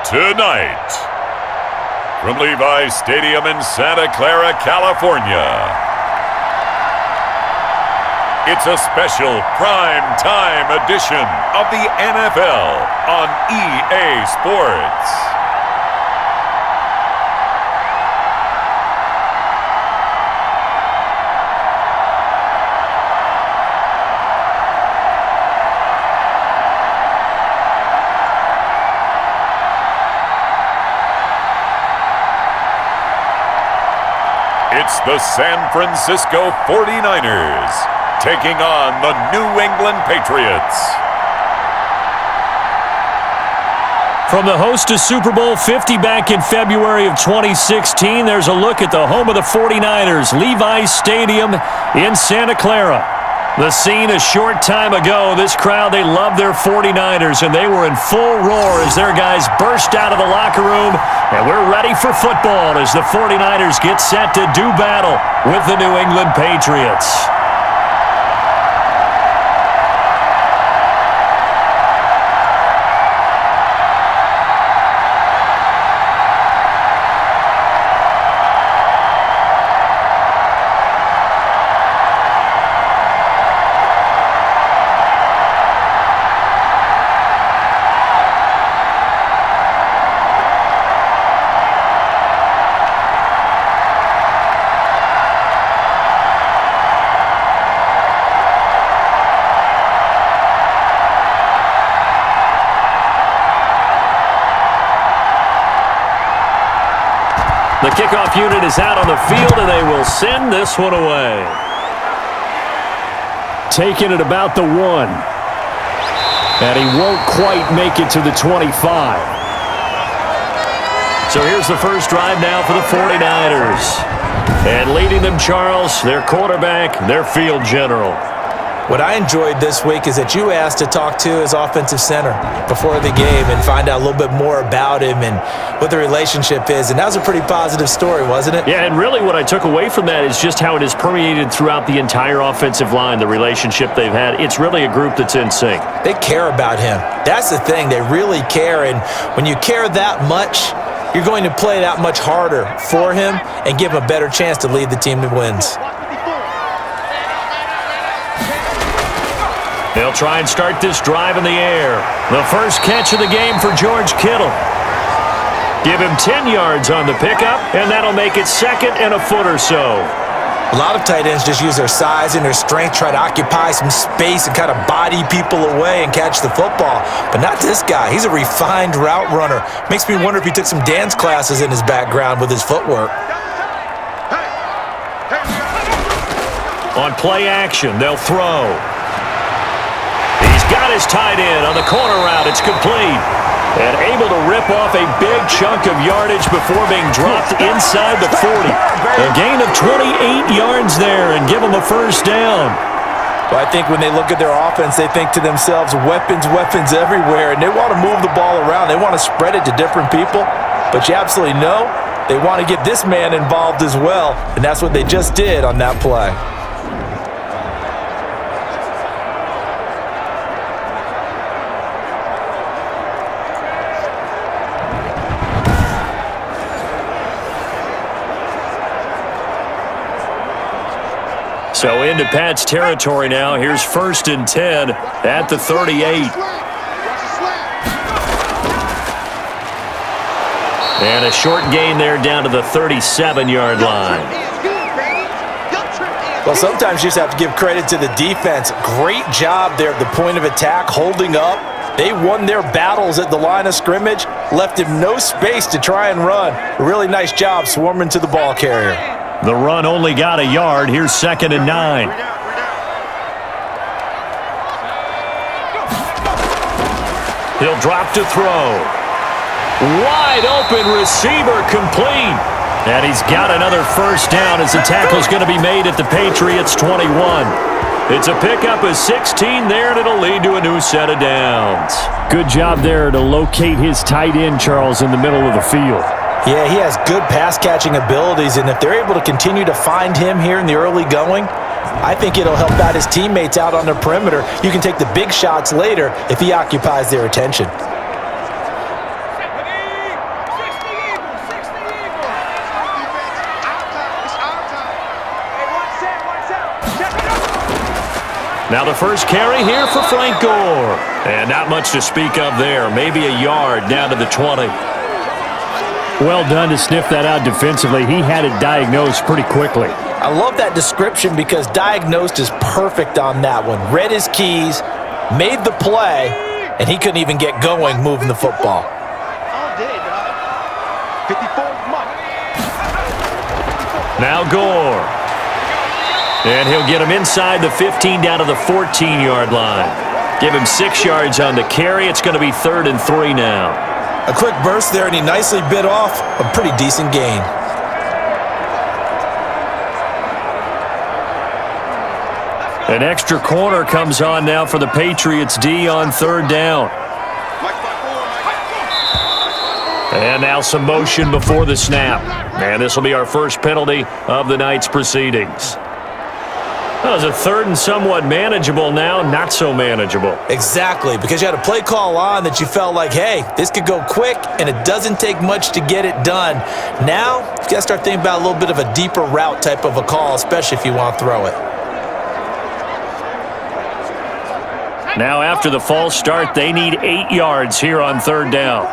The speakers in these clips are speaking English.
Tonight, from Levi's Stadium in Santa Clara, California, it's a special prime-time edition of the NFL on EA Sports. It's the San Francisco 49ers taking on the New England Patriots. From the host to Super Bowl 50 back in February of 2016, there's a look at the home of the 49ers, Levi's Stadium in Santa Clara. The scene a short time ago, this crowd, they love their 49ers, and they were in full roar as their guys burst out of the locker room, and we're ready for football as the 49ers get set to do battle with the New England Patriots. The kickoff unit is out on the field, and they will send this one away. Taking it about the 1. And he won't quite make it to the 25. So here's the first drive now for the 49ers. And leading them, Charles, their quarterback, their field general. What I enjoyed this week is that you asked to talk to his offensive center before the game and find out a little bit more about him and what the relationship is. And that was a pretty positive story, wasn't it? Yeah, and really what I took away from that is just how it has permeated throughout the entire offensive line, the relationship they've had. It's really a group that's in sync. They care about him. That's the thing. They really care. And when you care that much, you're going to play that much harder for him and give him a better chance to lead the team to wins. They'll try and start this drive in the air. The first catch of the game for George Kittle. Give him 10 yards on the pickup, and that'll make it second and a foot or so. A lot of tight ends just use their size and their strength, try to occupy some space and kind of body people away and catch the football. But not this guy. He's a refined route runner. Makes me wonder if he took some dance classes in his background with his footwork. On play action, they'll throw. He's got his tight end on the corner route. It's complete. And able to rip off a big chunk of yardage before being dropped inside the 40. A gain of 28 yards there and give them a first down. Well, I think when they look at their offense, they think to themselves, weapons, weapons everywhere. And they want to move the ball around. They want to spread it to different people. But you absolutely know they want to get this man involved as well. And that's what they just did on that play. So into Pat's territory now. Here's 1st and 10 at the 38. And a short gain there down to the 37-yard line. Well, sometimes you just have to give credit to the defense. Great job there at the point of attack, holding up. They won their battles at the line of scrimmage, left him no space to try and run. A really nice job swarming to the ball carrier. The run only got a yard. Here's 2nd and 9. He'll drop to throw. Wide open receiver complete. And he's got another first down as the tackle's going to be made at the Patriots 21. It's a pickup of 16 there, and it'll lead to a new set of downs. Good job there to locate his tight end, Charles, in the middle of the field. Yeah, he has good pass-catching abilities, and if they're able to continue to find him here in the early going, I think it'll help out his teammates out on the perimeter. You can take the big shots later if he occupies their attention. Now the first carry here for Frank Gore. And not much to speak of there. Maybe a yard down to the 20. Well done to sniff that out defensively. He had it diagnosed pretty quickly. I love that description because diagnosed is perfect on that one. Read his keys, made the play, and he couldn't even get going moving the football. Now Gore. And he'll get him inside the 15 down to the 14-yard line. Give him 6 yards on the carry. It's going to be 3rd and 3 now. A quick burst there, and he nicely bit off a pretty decent gain. An extra corner comes on now for the Patriots D on 3rd down. And now some motion before the snap. And this will be our first penalty of the night's proceedings. Well, it's a 3rd and somewhat manageable now, not so manageable. Exactly, because you had a play call on that you felt like, hey, this could go quick, and it doesn't take much to get it done. Now, you got to start thinking about a little bit of a deeper route type of a call, especially if you want to throw it. Now after the false start, they need 8 yards here on 3rd down.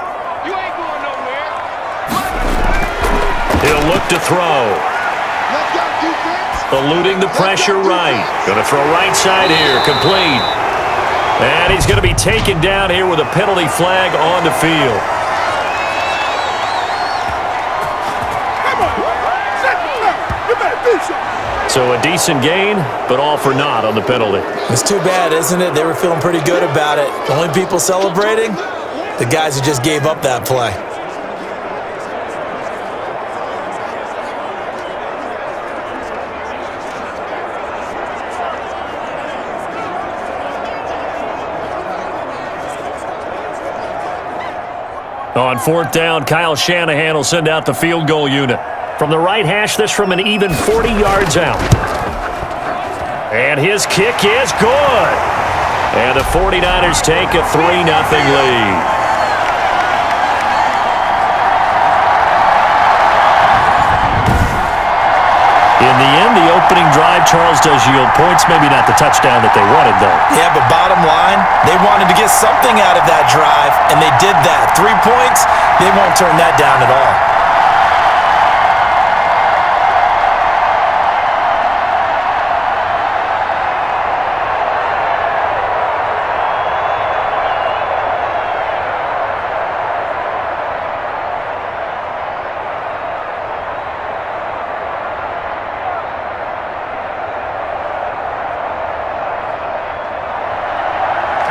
He'll look to throw. Eluding the pressure right. Going to throw right side here. Complete. And he's going to be taken down here with a penalty flag on the field. So a decent gain, but all for naught on the penalty. It's too bad, isn't it? They were feeling pretty good about it. The only people celebrating, the guys who just gave up that play. On 4th down, Kyle Shanahan will send out the field goal unit. From the right hash, this from an even 40 yards out. And his kick is good. And the 49ers take a 3-0 lead. In the end, the opening drive, Charles, does yield points. Maybe not the touchdown that they wanted, though. Yeah, but bottom line, they wanted to get something out of that drive, and they did that. 3 points, they won't turn that down at all.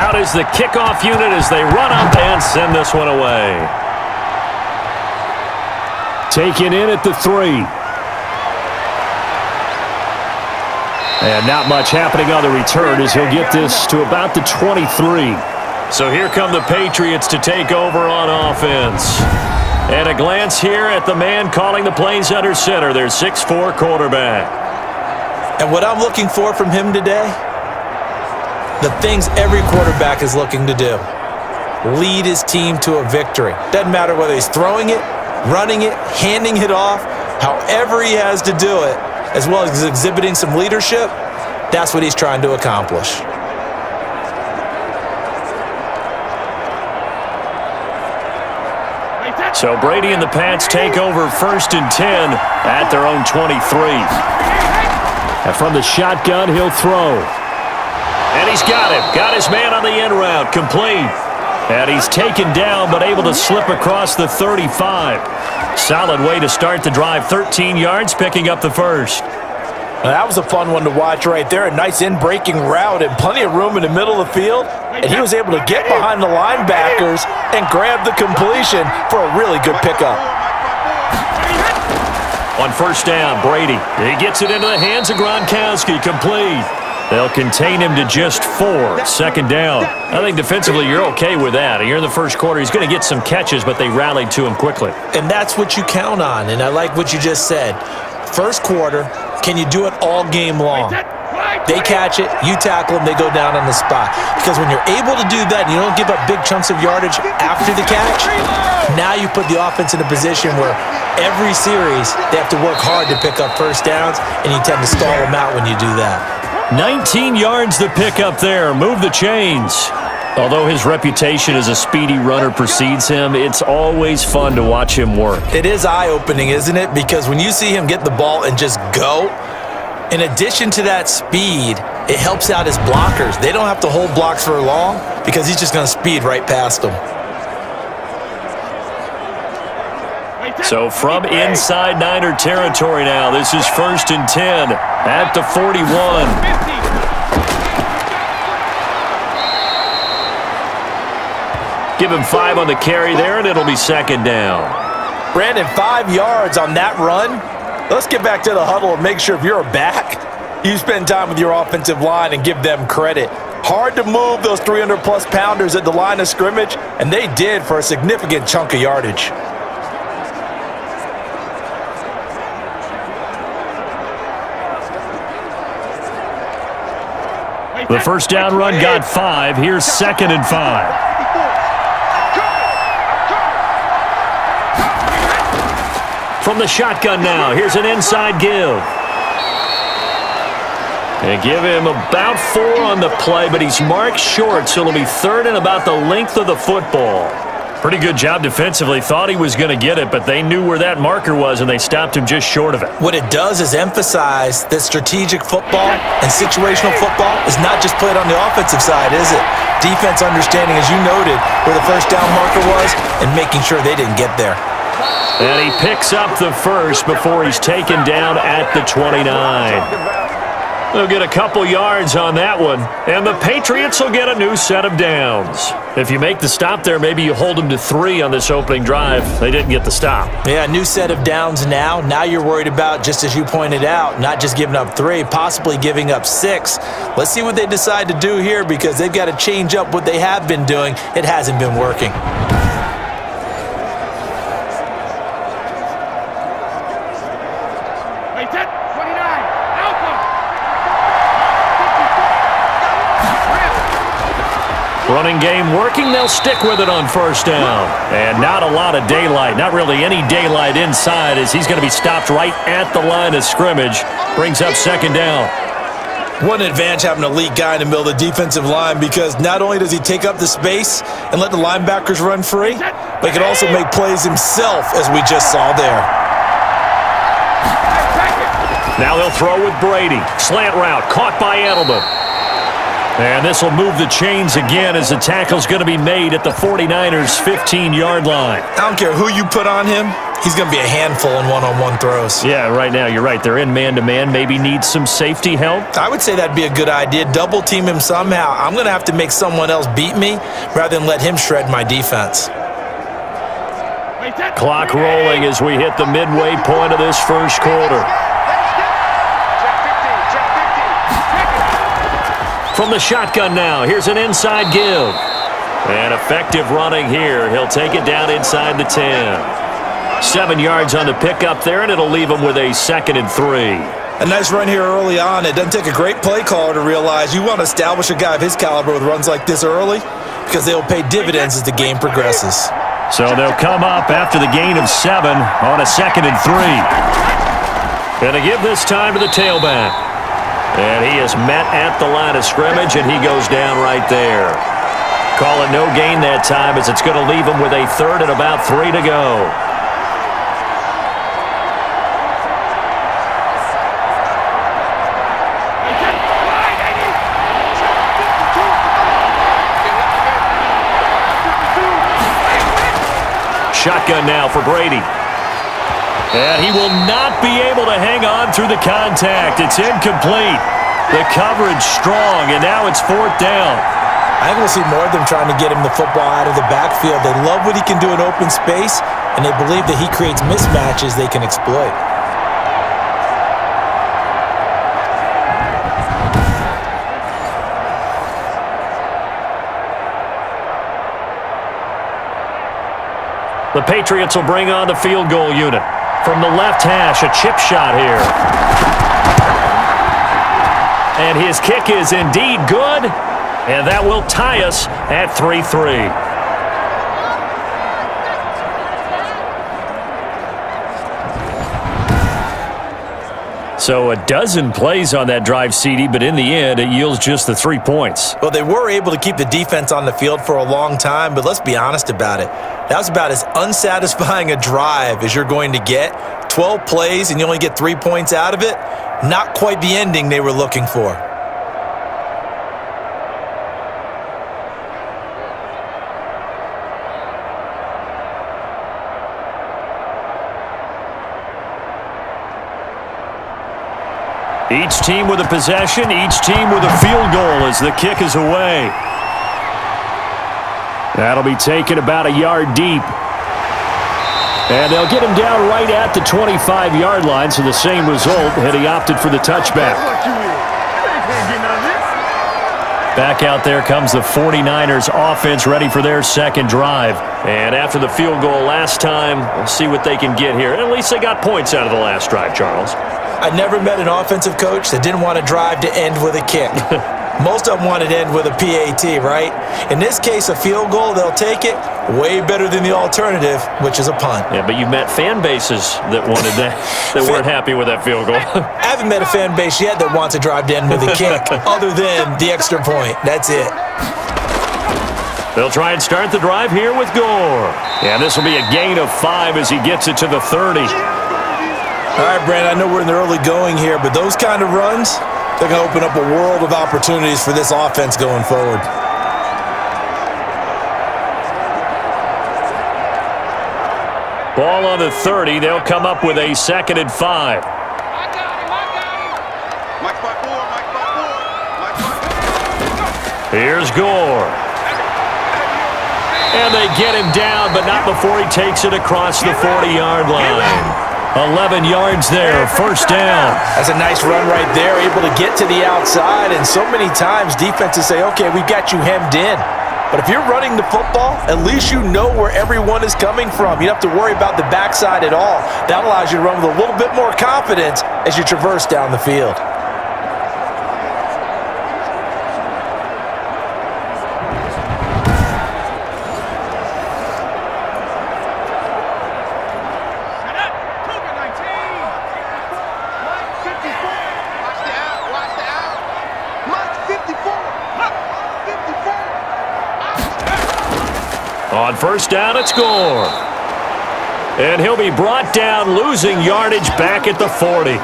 Out is the kickoff unit as they run up and send this one away. Taken in at the 3. And not much happening on the return as he'll get this to about the 23. So here come the Patriots to take over on offense. And a glance here at the man calling the plays under center, their 6'4" quarterback. And what I'm looking for from him today, the things every quarterback is looking to do. Lead his team to a victory. Doesn't matter whether he's throwing it, running it, handing it off, however he has to do it, as well as exhibiting some leadership, that's what he's trying to accomplish. So Brady and the Pats take over 1st and 10 at their own 23. And from the shotgun, he'll throw. And he's got him. Got his man on the end route. Complete. And he's taken down but able to slip across the 35. Solid way to start the drive. 13 yards, picking up the first. Now, that was a fun one to watch right there. A nice in-breaking route and plenty of room in the middle of the field. And he was able to get behind the linebackers and grab the completion for a really good pickup. On 1st down, Brady. He gets it into the hands of Gronkowski. Complete. They'll contain him to just 4. 2nd down. I think defensively you're okay with that. Here in the first quarter, he's going to get some catches, but they rallied to him quickly. And that's what you count on, and I like what you just said. First quarter, can you do it all game long? They catch it, you tackle them, they go down on the spot. Because when you're able to do that and you don't give up big chunks of yardage after the catch, now you put the offense in a position where every series they have to work hard to pick up first downs, and you tend to stall them out when you do that. 19 yards to pick up there. Move the chains. Although his reputation as a speedy runner precedes him, it's always fun to watch him work. It is eye-opening, isn't it? Because when you see him get the ball and just go, in addition to that speed, it helps out his blockers. They don't have to hold blocks for long because he's just going to speed right past them. So from inside Niner territory now, this is 1st and 10 at the 41. Give him 5 on the carry there, and it'll be 2nd down. Brandon, 5 yards on that run. Let's get back to the huddle and make sure if you're a back, you spend time with your offensive line and give them credit. Hard to move those 300-plus pounders at the line of scrimmage, and they did for a significant chunk of yardage. The first down run got 5. Here's 2nd and 5. From the shotgun now, here's an inside give. And give him about 4 on the play, but he's marked short, so it'll be 3rd and about the length of the football. Pretty good job defensively. Thought he was going to get it, but they knew where that marker was, and they stopped him just short of it. What it does is emphasize that strategic football and situational football is not just played on the offensive side, is it? Defense understanding, as you noted, where the first down marker was and making sure they didn't get there. And he picks up the first before he's taken down at the 29. They'll get a couple yards on that one, and the Patriots will get a new set of downs. If you make the stop there, maybe you hold them to 3 on this opening drive. They didn't get the stop. Yeah, new set of downs now. Now you're worried about, just as you pointed out, not just giving up 3, possibly giving up 6. Let's see what they decide to do here because they've got to change up what they have been doing. It hasn't been working. Running game working. They'll stick with it on first down. And not a lot of daylight. Not really any daylight inside as he's going to be stopped right at the line of scrimmage. Brings up 2nd down. What an advantage having an elite guy in the middle of the defensive line because not only does he take up the space and let the linebackers run free, but he can also make plays himself as we just saw there. Now they'll throw with Brady. Slant route caught by Edelman. And this will move the chains again as the tackle's going to be made at the 49ers' 15-yard line. I don't care who you put on him. He's going to be a handful in one-on-one throws. Yeah, right now, you're right. They're in man-to-man. Maybe need some safety help. I would say that'd be a good idea. Double team him somehow. I'm going to have to make someone else beat me rather than let him shred my defense. Clock rolling as we hit the midway point of this first quarter. From the shotgun now, here's an inside give. And effective running here. He'll take it down inside the 10. 7 yards on the pickup there, and it'll leave him with a 2nd and 3. A nice run here early on. It doesn't take a great play caller to realize you want to establish a guy of his caliber with runs like this early because they'll pay dividends as the game progresses. So they'll come up after the gain of 7 on a 2nd and 3. Going to give this time to the tailback. And he is met at the line of scrimmage, and he goes down right there. Call it no gain that time as it's going to leave him with a 3rd and about 3 to go. Shotgun now for Brady. And he will not be able to hang on through the contact. It's incomplete. The coverage strong, and now it's 4th down. I think we'll see more of them trying to get him the football out of the backfield. They love what he can do in open space, and they believe that he creates mismatches they can exploit. The Patriots will bring on the field goal unit. From the left hash, a chip shot here. And his kick is indeed good, and that will tie us at 3-3. So a dozen plays on that drive, CD, but in the end, it yields just the 3 points. Well, they were able to keep the defense on the field for a long time, but let's be honest about it. That was about as unsatisfying a drive as you're going to get. 12 plays and you only get 3 points out of it. Not quite the ending they were looking for. Each team with a possession, each team with a field goal as the kick is away. That'll be taken about a yard deep. And they'll get him down right at the 25-yard line, so the same result had he opted for the touchback. Back out there comes the 49ers offense ready for their second drive. And after the field goal last time, we'll see what they can get here. At least they got points out of the last drive, Charles. I never met an offensive coach that didn't want a drive to end with a kick. Most of them want it to end with a PAT, right? In this case, a field goal, they'll take it. Way better than the alternative, which is a punt. Yeah, but you've met fan bases that wanted that, that weren't happy with that field goal. I haven't met a fan base yet that wants a drive to end with a kick, other than the extra point. That's it. They'll try and start the drive here with Gore. And this will be a gain of 5 as he gets it to the 30. All right, Brandon, I know we're in the early going here, but those kind of runs, they're going to open up a world of opportunities for this offense going forward. Ball on the 30. They'll come up with a 2nd and 5. Here's Gore. And they get him down, but not before he takes it across the 40-yard line. 11 yards there, first down. That's a nice run right there, able to get to the outside, and so many times defenses say, okay, we've got you hemmed in. But if you're running the football, at least you know where everyone is coming from. You don't have to worry about the backside at all. That allows you to run with a little bit more confidence as you traverse down the field. On first down, it's Gore. And he'll be brought down, losing yardage back at the 40.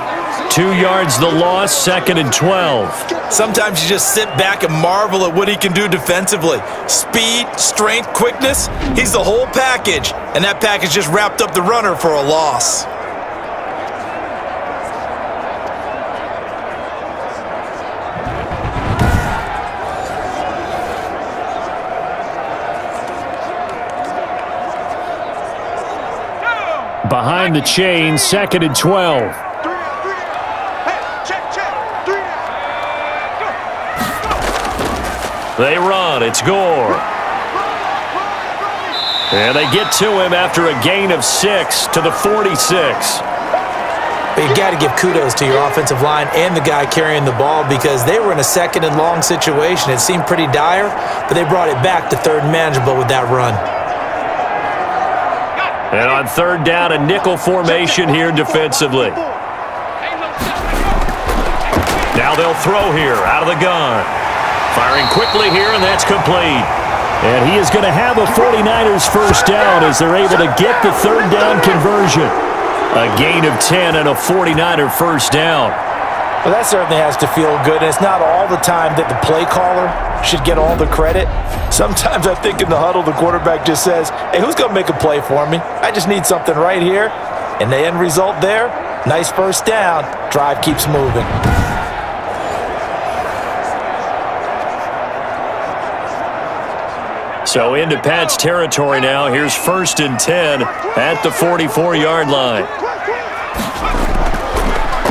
2 yards the loss, 2nd and 12. Sometimes you just sit back and marvel at what he can do defensively. Speed, strength, quickness, he's the whole package. And that package just wrapped up the runner for a loss. Behind the chain, 2nd and 12. They run. It's Gore. And they get to him after a gain of 6 to the 46. You got to give kudos to your offensive line and the guy carrying the ball because they were in a 2nd and long situation. It seemed pretty dire, but they brought it back to 3rd and manageable with that run. And on 3rd down, a nickel formation here defensively. Now they'll throw here out of the gun. Firing quickly here, and that's complete. And he is going to have a 49ers first down as they're able to get the 3rd down conversion. A gain of 10 and a 49er first down. Well, that certainly has to feel good, and it's not all the time that the play caller should get all the credit. Sometimes I think in the huddle, the quarterback just says, hey, who's going to make a play for me? I just need something right here. And the end result there, nice first down. Drive keeps moving. So into Pat's territory now. Here's 1st and 10 at the 44-yard line.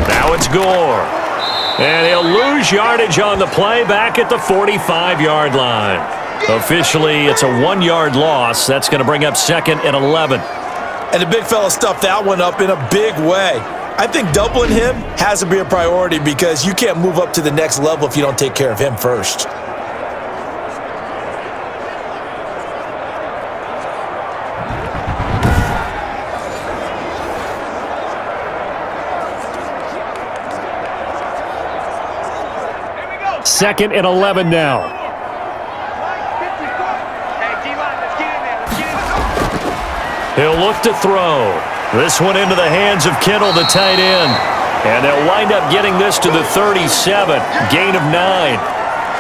Now it's Gore. And he'll lose yardage on the play back at the 45-yard line. Officially, it's a 1-yard loss. That's going to bring up 2nd and 11. And the big fella stuffed that one up in a big way. I think doubling him has to be a priority because you can't move up to the next level if you don't take care of him first. Second and 11 now. He'll look to throw. This one into the hands of Kittle, the tight end. And they'll wind up getting this to the 37. Gain of 9.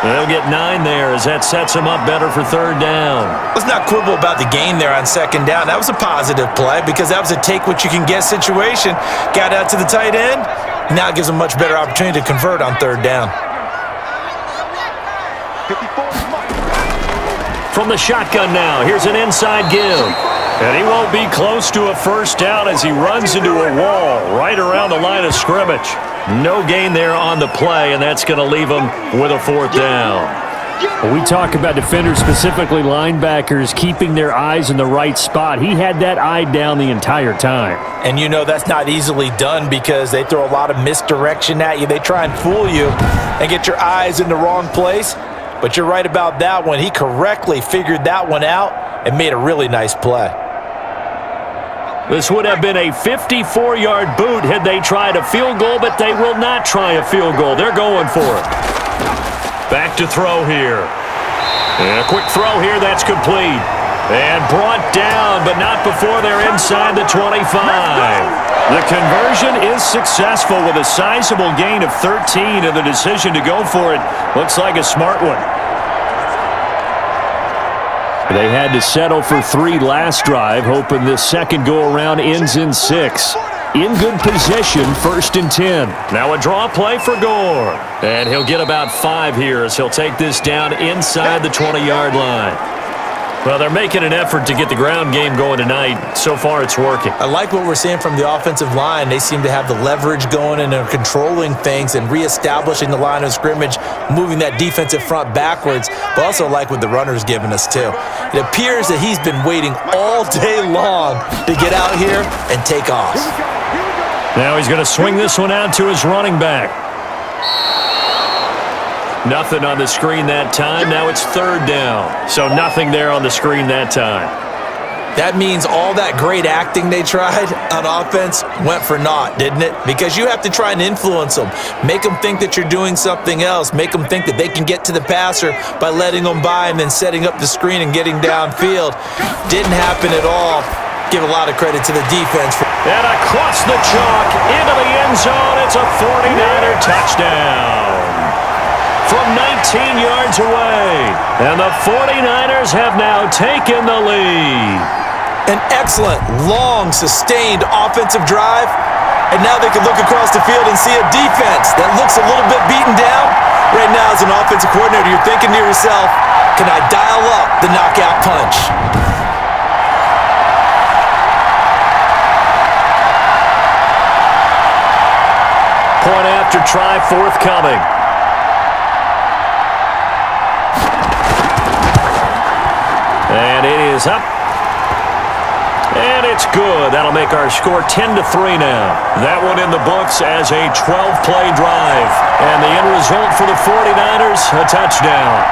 They'll get 9 there as that sets them up better for third down. Let's not quibble about the gain there on second down. That was a positive play because that was a take-what-you-can-get situation. Got out to the tight end. Now it gives them a much better opportunity to convert on third down. From the shotgun now, here's an inside give. And he won't be close to a first down as he runs into a wall right around the line of scrimmage. No gain there on the play, and that's going to leave him with a fourth down. When we talk about defenders, specifically linebackers, keeping their eyes in the right spot, he had that eye down the entire time. And you know that's not easily done because they throw a lot of misdirection at you. They try and fool you and get your eyes in the wrong place. But you're right about that one. He correctly figured that one out and made a really nice play. This would have been a 54-yard boot had they tried a field goal, but they will not try a field goal. They're going for it. Back to throw here. And a quick throw here. That's complete. And brought down, but not before they're inside the 25. The conversion is successful with a sizable gain of 13, and the decision to go for it looks like a smart one. They had to settle for 3 last drive, hoping this second go-around ends in 6. In good position, 1st and 10. Now a draw play for Gore. And he'll get about 5 here as he'll take this down inside the 20-yard line. Well, they're making an effort to get the ground game going tonight. So far, it's working. I like what we're seeing from the offensive line. They seem to have the leverage going and are controlling things and reestablishing the line of scrimmage, moving that defensive front backwards, but also like what the runner's giving us, too. It appears that he's been waiting all day long to get out here and take off. Now he's going to swing this one out to his running back. Nothing on the screen that time. Now it's third down. So nothing there on the screen that time. That means all that great acting they tried on offense went for naught, didn't it? Because you have to try and influence them. Make them think that you're doing something else. Make them think that they can get to the passer by letting them by and then setting up the screen and getting downfield. Didn't happen at all. Give a lot of credit to the defense. And across the chalk into the end zone. It's a 49er touchdown. From 19 yards away. And the 49ers have now taken the lead. An excellent, long, sustained offensive drive. And now they can look across the field and see a defense that looks a little bit beaten down. Right now, as an offensive coordinator, you're thinking to yourself, can I dial up the knockout punch? Point after try forthcoming. And it is up. And it's good. That'll make our score 10-3 now. That one in the books as a 12-play drive. And the end result for the 49ers, a touchdown.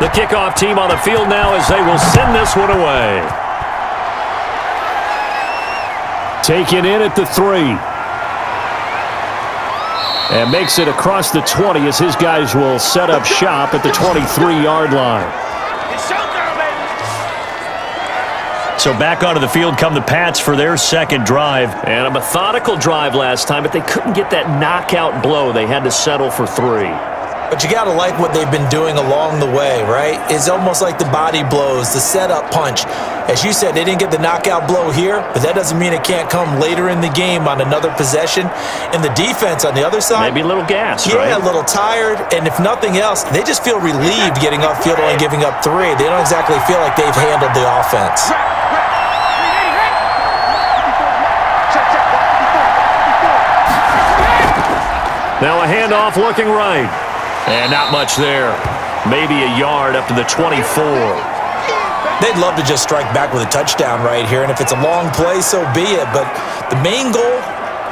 The kickoff team on the field now as they will send this one away. Taken in at the 3. And makes it across the 20 as his guys will set up shop at the 23-yard line. So back onto the field come the Pats for their second drive. And a methodical drive last time, but they couldn't get that knockout blow. They had to settle for 3. But you got to like what they've been doing along the way, right? It's almost like the body blows, the setup punch. As you said, they didn't get the knockout blow here, but that doesn't mean it can't come later in the game on another possession. And the defense on the other side, maybe a little gas, yeah, right? a little tired. And if nothing else, they just feel relieved getting upfield and giving up 3. They don't exactly feel like they've handled the offense. Now a handoff looking right. And not much there. Maybe a yard up to the 24. They'd love to just strike back with a touchdown right here, and if it's a long play, so be it. But the main goal,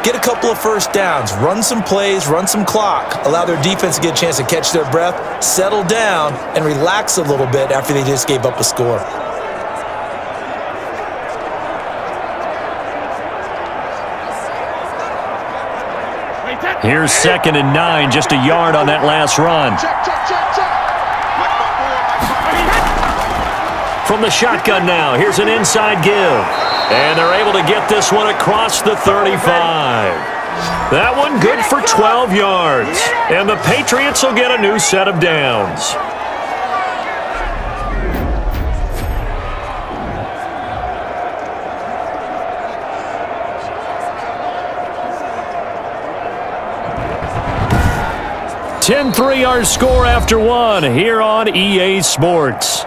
get a couple of first downs, run some plays, run some clock, allow their defense to get a chance to catch their breath, settle down, and relax a little bit after they just gave up a score. Here's 2nd and 9, just a yard on that last run. From the shotgun now, here's an inside give. And they're able to get this one across the 35. That one good for 12 yards. And the Patriots will get a new set of downs. (10-3) our score after 1 here on EA Sports.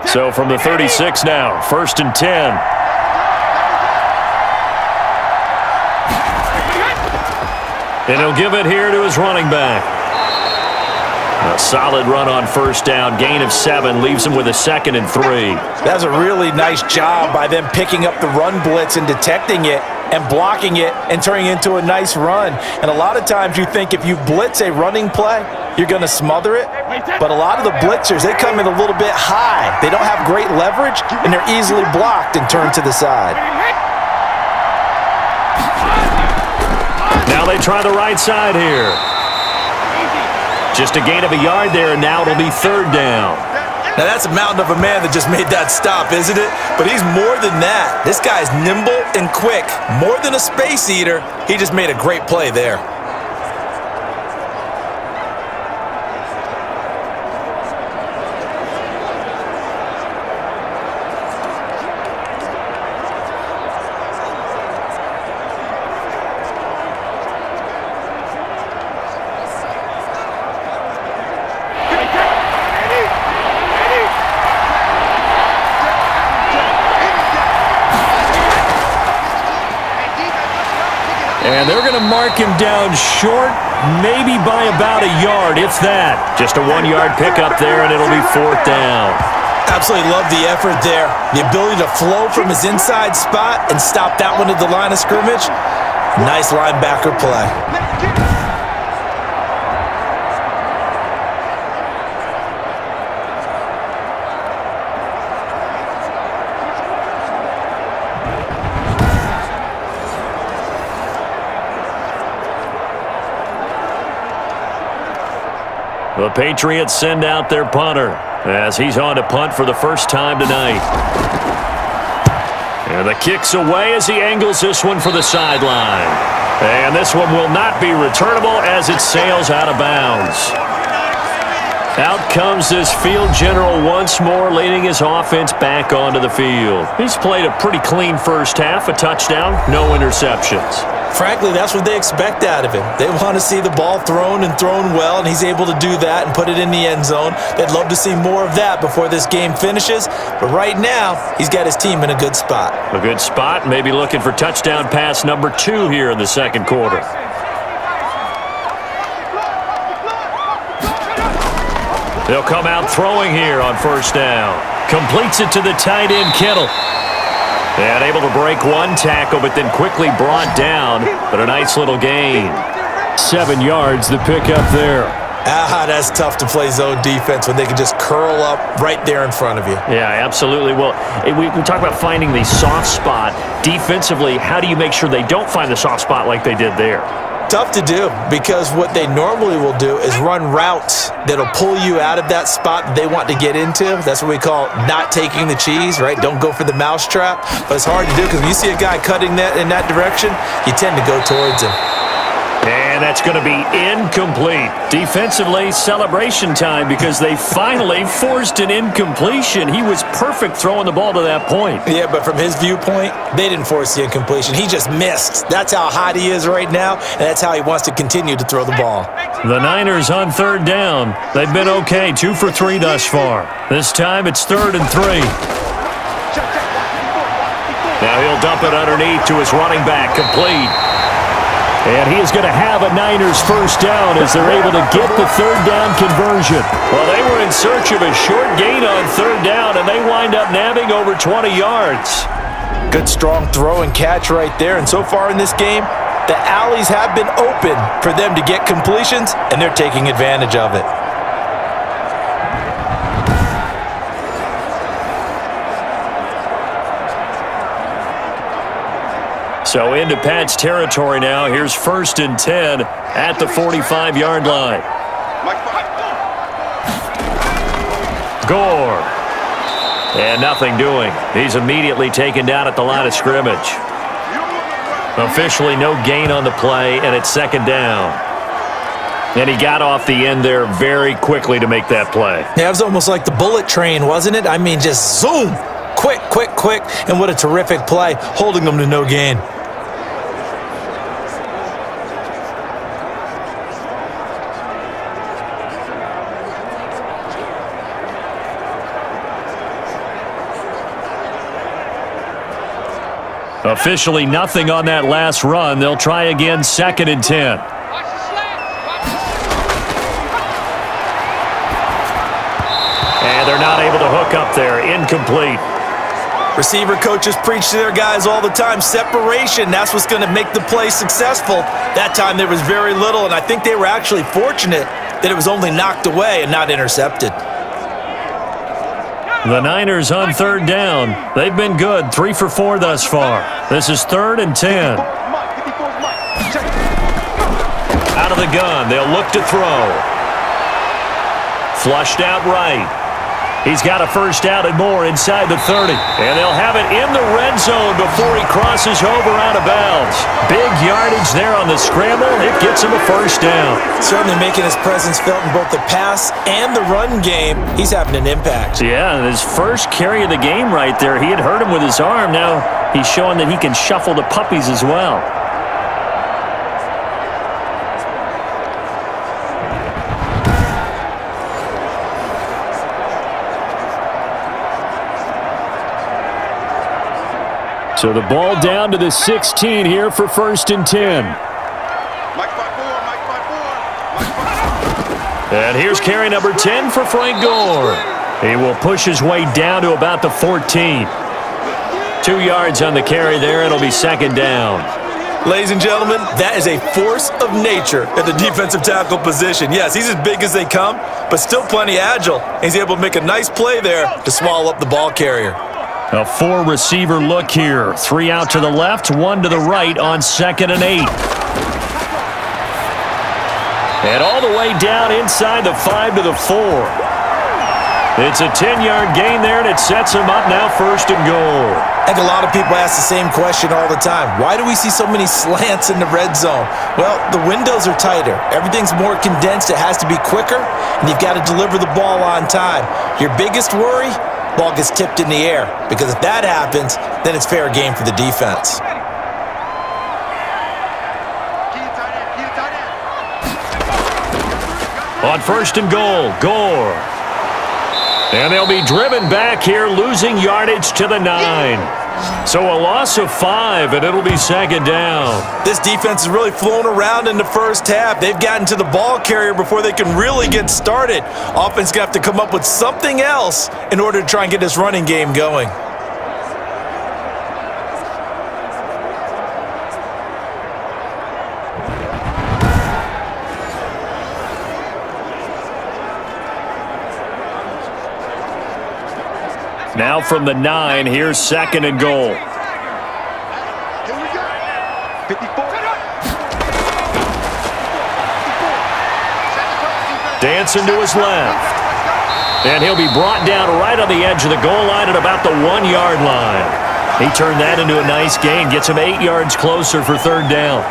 So from the 36 now, 1st and 10. And he'll give it here to his running back. A solid run on 1st down. Gain of 7 leaves him with a 2nd and 3. That's a really nice job by them picking up the run blitz and detecting it and blocking it and turning it into a nice run. And a lot of times you think if you blitz a running play, you're going to smother it. But a lot of the blitzers, they come in a little bit high. They don't have great leverage, and they're easily blocked and turned to the side. Now they try the right side here. Just a gain of a yard there, and now it'll be 3rd down. Now that's a mountain of a man that just made that stop, isn't it? But he's more than that. This guy's nimble and quick. More than a space eater, he just made a great play there. And they're going to mark him down short, maybe by about a yard, if that. Just a 1-yard pickup there, and it'll be 4th down. Absolutely love the effort there. The ability to flow from his inside spot and stop that one at the line of scrimmage. Nice linebacker play. The Patriots send out their punter as he's on to punt for the first time tonight. And the kick's away as he angles this one for the sideline. And this one will not be returnable as it sails out of bounds. Out comes this field general once more, leading his offense back onto the field. He's played a pretty clean first half, a touchdown, no interceptions. Frankly, that's what they expect out of him. They want to see the ball thrown and thrown well, and he's able to do that and put it in the end zone. They'd love to see more of that before this game finishes, but right now, he's got his team in a good spot. A good spot, maybe looking for touchdown pass number 2 here in the 2nd quarter. They'll come out throwing here on 1st down. Completes it to the tight end, Kittle. And able to break one tackle, but then quickly brought down. But a nice little gain. 7 yards, the pickup there. That's tough to play zone defense when they can just curl up right there in front of you. Yeah, absolutely. Well, we talk about finding the soft spot. Defensively, how do you make sure they don't find the soft spot like they did there? Tough to do, because what they normally will do is run routes that'll pull you out of that spot that they want to get into. That's what we call not taking the cheese, right? Don't go for the mousetrap. But it's hard to do, because when you see a guy cutting that in that direction, you tend to go towards him. And that's going to be incomplete. Defensively, celebration time, because they finally forced an incompletion. He was perfect throwing the ball to that point. Yeah, but from his viewpoint, they didn't force the incompletion. He just missed. That's how hot he is right now, and that's how he wants to continue to throw the ball. The Niners on third down. They've been okay, 2 for 3 thus far. This time it's 3rd and 3. Now he'll dump it underneath to his running back, complete. And he is going to have a Niners first down as they're able to get the third down conversion. Well, they were in search of a short gain on third down, and they wind up nabbing over 20 yards. Good, strong throw and catch right there. And so far in this game, the alleys have been open for them to get completions, and they're taking advantage of it. So into Pat's territory now. Here's 1st and 10 at the 45-yard line. Gore. And nothing doing. He's immediately taken down at the line of scrimmage. Officially no gain on the play, and it's 2nd down. And he got off the end there very quickly to make that play. Yeah, it was almost like the bullet train, wasn't it? I mean, just zoom. Quick, quick, quick. And what a terrific play, holding them to no gain. Officially nothing on that last run. They'll try again, 2nd and 10. And they're not able to hook up there. Incomplete. Receiver coaches preach to their guys all the time. Separation, that's what's going to make the play successful. That time there was very little, and I think they were actually fortunate that it was only knocked away and not intercepted. The Niners on third down. They've been good, 3 for 4 thus far. This is 3rd and 10. Out of the gun, they'll look to throw. Flushed out right. He's got a first down and more inside the 30. And they'll have it in the red zone before he crosses over out of bounds. Big yardage there on the scramble. It gets him a first down. Certainly making his presence felt in both the pass and the run game. He's having an impact. Yeah, his first carry of the game right there. He had hurt him with his arm. Now he's showing that he can shuffle the puppies as well. So the ball down to the 16 here for 1st and 10. And here's carry number 10 for Frank Gore. He will push his way down to about the 14. 2 yards on the carry there. It'll be 2nd down. Ladies and gentlemen, that is a force of nature at the defensive tackle position. Yes, he's as big as they come, but still plenty agile. He's able to make a nice play there to swallow up the ball carrier. A 4-receiver look here. 3 out to the left, 1 to the right on 2nd and 8. And all the way down inside the 5 to the 4. It's a 10-yard gain there, and it sets him up now 1st and goal. I think a lot of people ask the same question all the time. Why do we see so many slants in the red zone? Well, the windows are tighter. Everything's more condensed. It has to be quicker, and you've got to deliver the ball on time. Your biggest worry? Ball gets tipped in the air, because if that happens, then it's fair game for the defense. On 1st and goal, Gore. And they'll be driven back here, losing yardage to the 9. So a loss of 5, and it'll be 2nd down. This defense is really flown around in the first half. They've gotten to the ball carrier before they can really get started. Offense going to have to come up with something else in order to try and get this running game going. Now from the 9, here's 2nd and goal. Dancing to his left. And he'll be brought down right on the edge of the goal line at about the 1-yard line. He turned that into a nice gain, gets him 8 yards closer for 3rd down.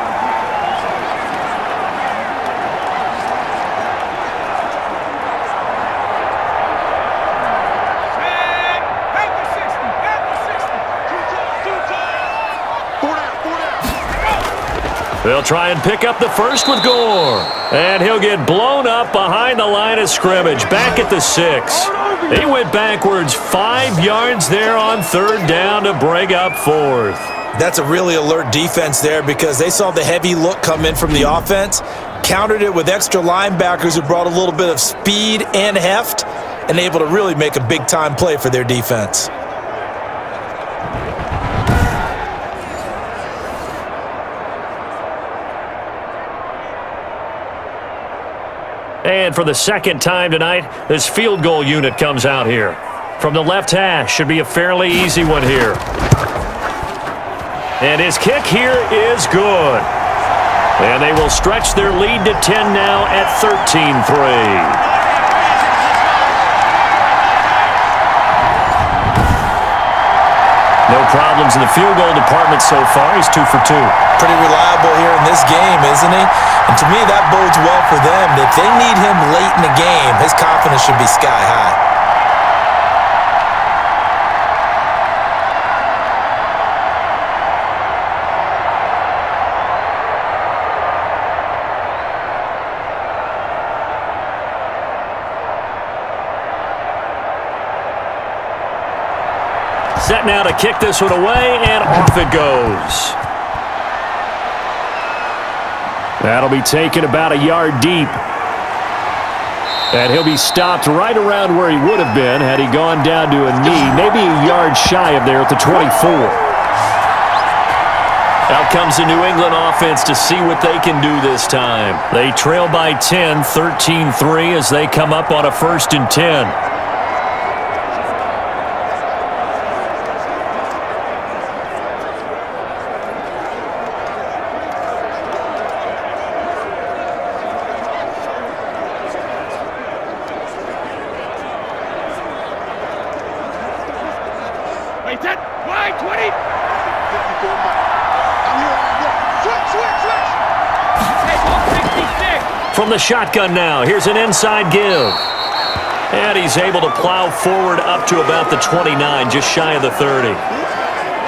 They'll try and pick up the first with Gore. And he'll get blown up behind the line of scrimmage, back at the 6. He went backwards 5 yards there on 3rd down to bring up 4th. That's a really alert defense there because they saw the heavy look come in from the offense, countered it with extra linebackers who brought a little bit of speed and heft, and able to really make a big-time play for their defense. And for the 2nd time tonight, this field goal unit comes out here. From the left hash, should be a fairly easy one here. And his kick here is good. And they will stretch their lead to 10 now at 13-3. No problems in the field goal department so far. He's 2 for 2. Pretty reliable here in this game, isn't he? And to me, that bodes well for them. If they need him late in the game, his confidence should be sky high. Set now to kick this one away, and off it goes. That'll be taken about a yard deep. And he'll be stopped right around where he would have been had he gone down to a knee, maybe a yard shy of there at the 24. Out comes the New England offense to see what they can do this time. They trail by 10, 13-3 as they come up on a 1st and 10. From the shotgun now, here's an inside give. And he's able to plow forward up to about the 29, just shy of the 30.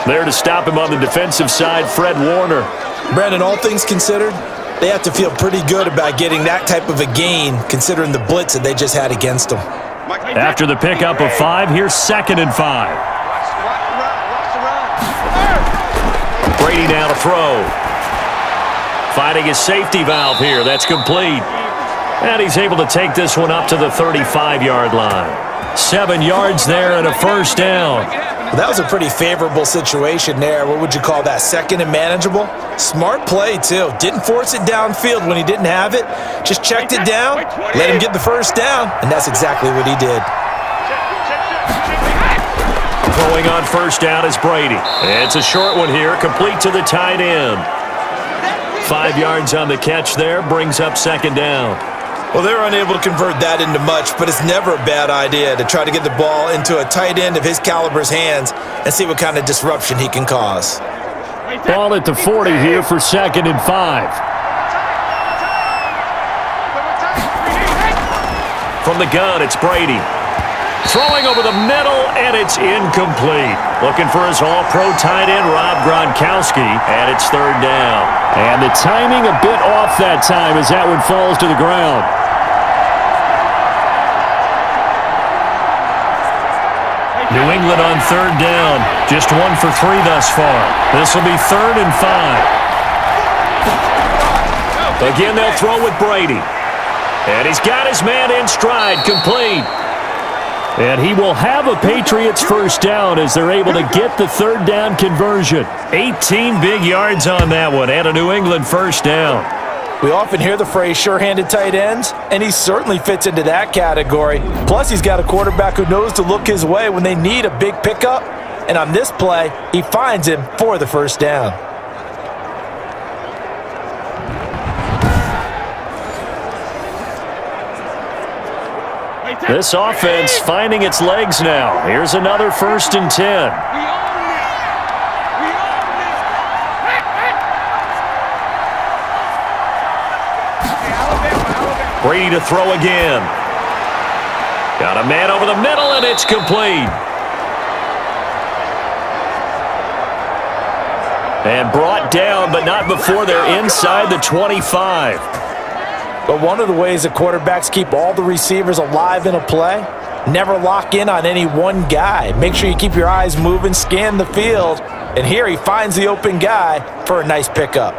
There to stop him on the defensive side, Fred Warner. Brandon, all things considered, they have to feel pretty good about getting that type of a gain, considering the blitz that they just had against them. After the pickup of 5, here's 2nd and 5. Brady now to throw. Finding his safety valve here. That's complete. And he's able to take this one up to the 35-yard line. 7 yards there and a 1st down. Well, that was a pretty favorable situation there. What would you call that? 2nd and manageable? Smart play, too. Didn't force it downfield when he didn't have it. Just checked it down, let him get the 1st down, and that's exactly what he did. Throwing on 1st down is Brady. It's a short one here, complete to the tight end. 5 yards on the catch there, brings up 2nd down. Well, they're unable to convert that into much, but it's never a bad idea to try to get the ball into a tight end of his caliber's hands and see what kind of disruption he can cause. Ball at the 40 here for 2nd and 5. From the gun, it's Brady. Throwing over the middle, and it's incomplete. Looking for his all-pro tight end, Rob Gronkowski, and it's 3rd down. And the timing a bit off that time as that one falls to the ground. New England on 3rd down. Just 1 for 3 thus far. This will be 3rd and 5. Again, they'll throw with Brady. And he's got his man in stride, complete. And he will have a Patriots 1st down as they're able to get the 3rd down conversion. 18 big yards on that one and a New England 1st down. We often hear the phrase sure-handed tight ends, and he certainly fits into that category. Plus, he's got a quarterback who knows to look his way when they need a big pickup. And on this play, he finds him for the first down. This offense finding its legs now. Here's another 1st and 10. Brady to throw again. Got a man over the middle, and it's complete. And brought down, but not before they're inside the 25. But one of the ways that quarterbacks keep all the receivers alive in a play, never lock in on any one guy. Make sure you keep your eyes moving, scan the field, and here he finds the open guy for a nice pickup.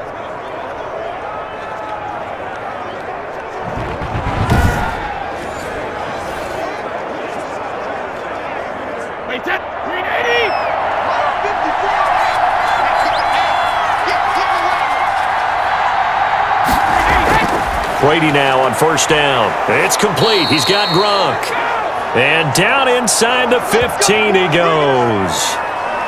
Brady now on 1st down. It's complete. He's got Gronk. And down inside the 15 he goes.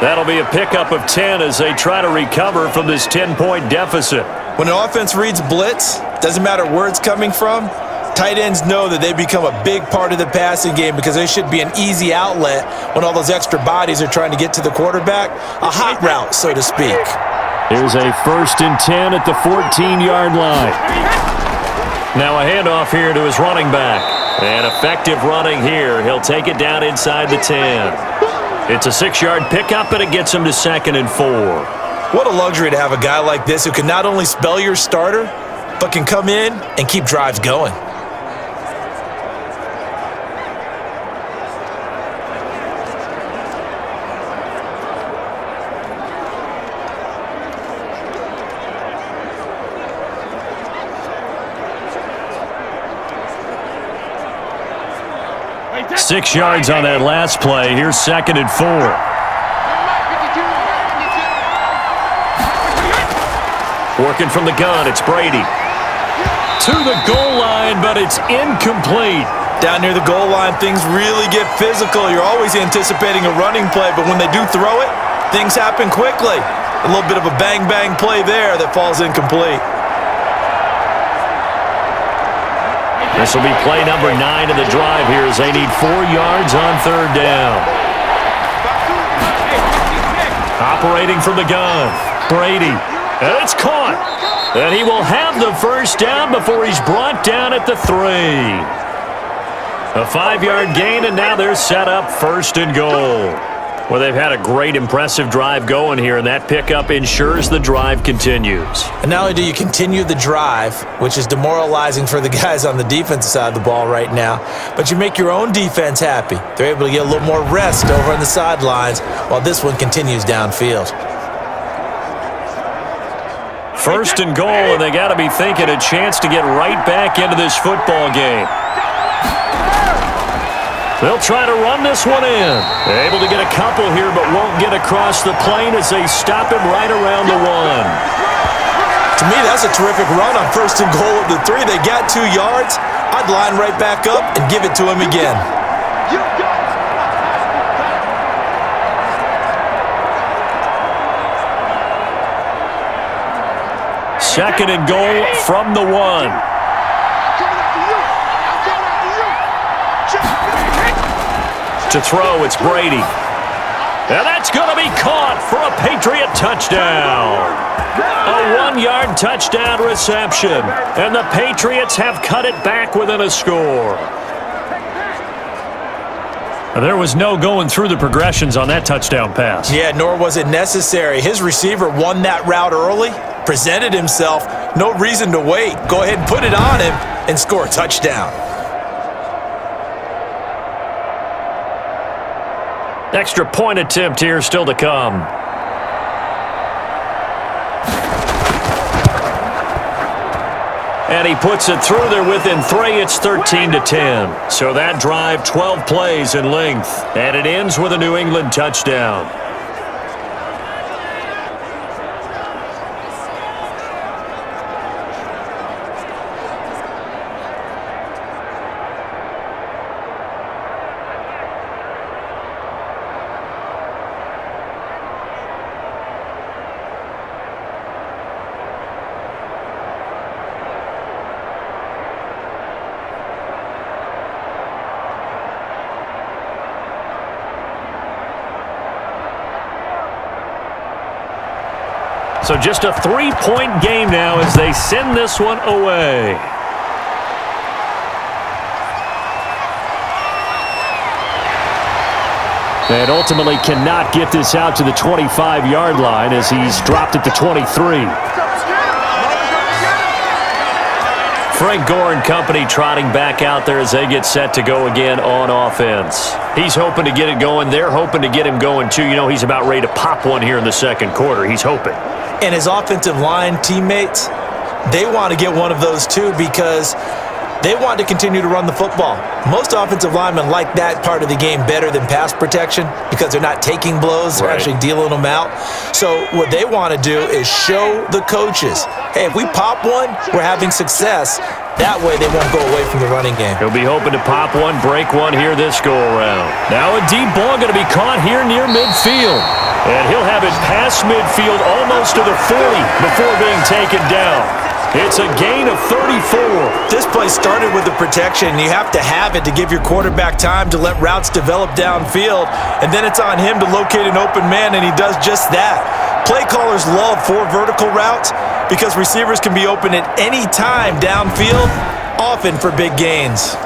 That'll be a pickup of 10 as they try to recover from this 10-point deficit. When an offense reads blitz, doesn't matter where it's coming from, tight ends know that they become a big part of the passing game because they should be an easy outlet when all those extra bodies are trying to get to the quarterback. A hot route, so to speak. Here's a 1st and 10 at the 14-yard line. Now a handoff here to his running back. And effective running here. He'll take it down inside the 10. It's a 6-yard pickup, and it gets him to 2nd and 4. What a luxury to have a guy like this who can not only spell your starter, but can come in and keep drives going. Six yards on that last play. Here's 2nd and 4. Working from the gun, it's Brady. To the goal line, but it's incomplete. Down near the goal line, things really get physical. You're always anticipating a running play, but when they do throw it, things happen quickly. A little bit of a bang-bang play there that falls incomplete. This will be play number 9 of the drive here as they need 4 yards on 3rd down. Operating from the gun, Brady. And it's caught. And he will have the 1st down before he's brought down at the 3. A 5-yard gain, and now they're set up 1st and goal. Well, they've had a great, impressive drive going here, and that pickup ensures the drive continues. And not only do you continue the drive, which is demoralizing for the guys on the defensive side of the ball right now, but you make your own defense happy. They're able to get a little more rest over on the sidelines while this one continues downfield. 1st and goal, and they got to be thinking a chance to get right back into this football game. They'll try to run this one in. Able to get a couple here, but won't get across the plane as they stop him right around the 1. To me, that's a terrific run on 1st and goal at the 3. They got 2 yards. I'd line right back up and give it to him again. 2nd and goal from the 1. To throw, it's Brady. And that's going to be caught for a Patriot touchdown. A 1-yard touchdown reception. And the Patriots have cut it back within a score. There was no going through the progressions on that touchdown pass. Yeah, nor was it necessary. His receiver won that route early, presented himself, no reason to wait. Go ahead and put it on him and score a touchdown. Extra point attempt here still to come. And he puts it through there within 3. It's 13-10. So that drive, 12 plays in length. And it ends with a New England touchdown. So just a 3-point game now as they send this one away. And ultimately cannot get this out to the 25-yard line as he's dropped at the 23. Frank Gore and company trotting back out there as they get set to go again on offense. He's hoping to get it going. They're hoping to get him going, too. You know, he's about ready to pop one here in the second quarter. He's hoping. And his offensive line teammates, they want to get one of those, too, because they want to continue to run the football. Most offensive linemen like that part of the game better than pass protection because they're not taking blows. They're actually dealing them out. So what they want to do is show the coaches, hey, if we pop one, we're having success. That way they won't go away from the running game. He'll be hoping to pop one, break one here this go-around. Now a deep ball going to be caught here near midfield. And he'll have it past midfield almost to the 40 before being taken down. It's a gain of 34. This play started with the protection. You have to have it to give your quarterback time to let routes develop downfield. And then it's on him to locate an open man, and he does just that. Play callers love 4 vertical routes because receivers can be open at any time downfield, often for big gains.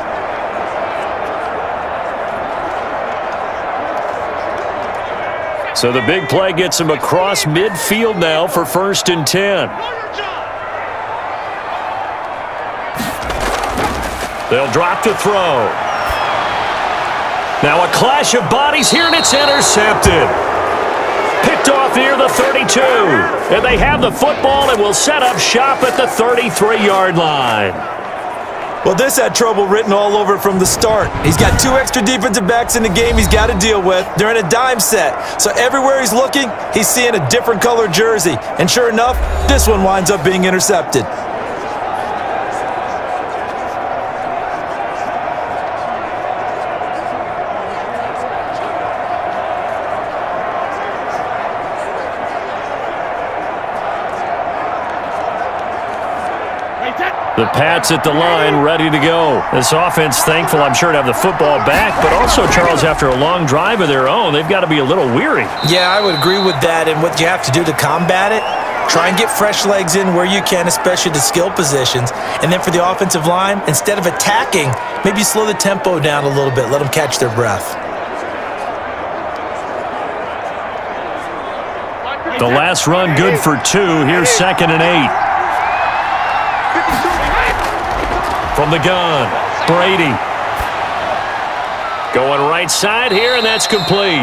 So the big play gets him across midfield now for 1st and 10. They'll drop to throw. Now a clash of bodies here, and it's intercepted. Picked off near the 32. And they have the football and will set up shop at the 33-yard line. Well, this had trouble written all over from the start. He's got 2 extra defensive backs in the game he's got to deal with. They're in a dime set. So everywhere he's looking, he's seeing a different color jersey. And sure enough, this one winds up being intercepted. The Pats at the line, ready to go. This offense thankful, I'm sure, to have the football back, but also, Charles, after a long drive of their own, they've got to be a little weary. Yeah, I would agree with that, and what you have to do to combat it, try and get fresh legs in where you can, especially the skill positions. And then for the offensive line, instead of attacking, maybe slow the tempo down a little bit, let them catch their breath. The last run good for 2. Here's 2nd and 8. From the gun, Brady. Going right side here, and that's complete.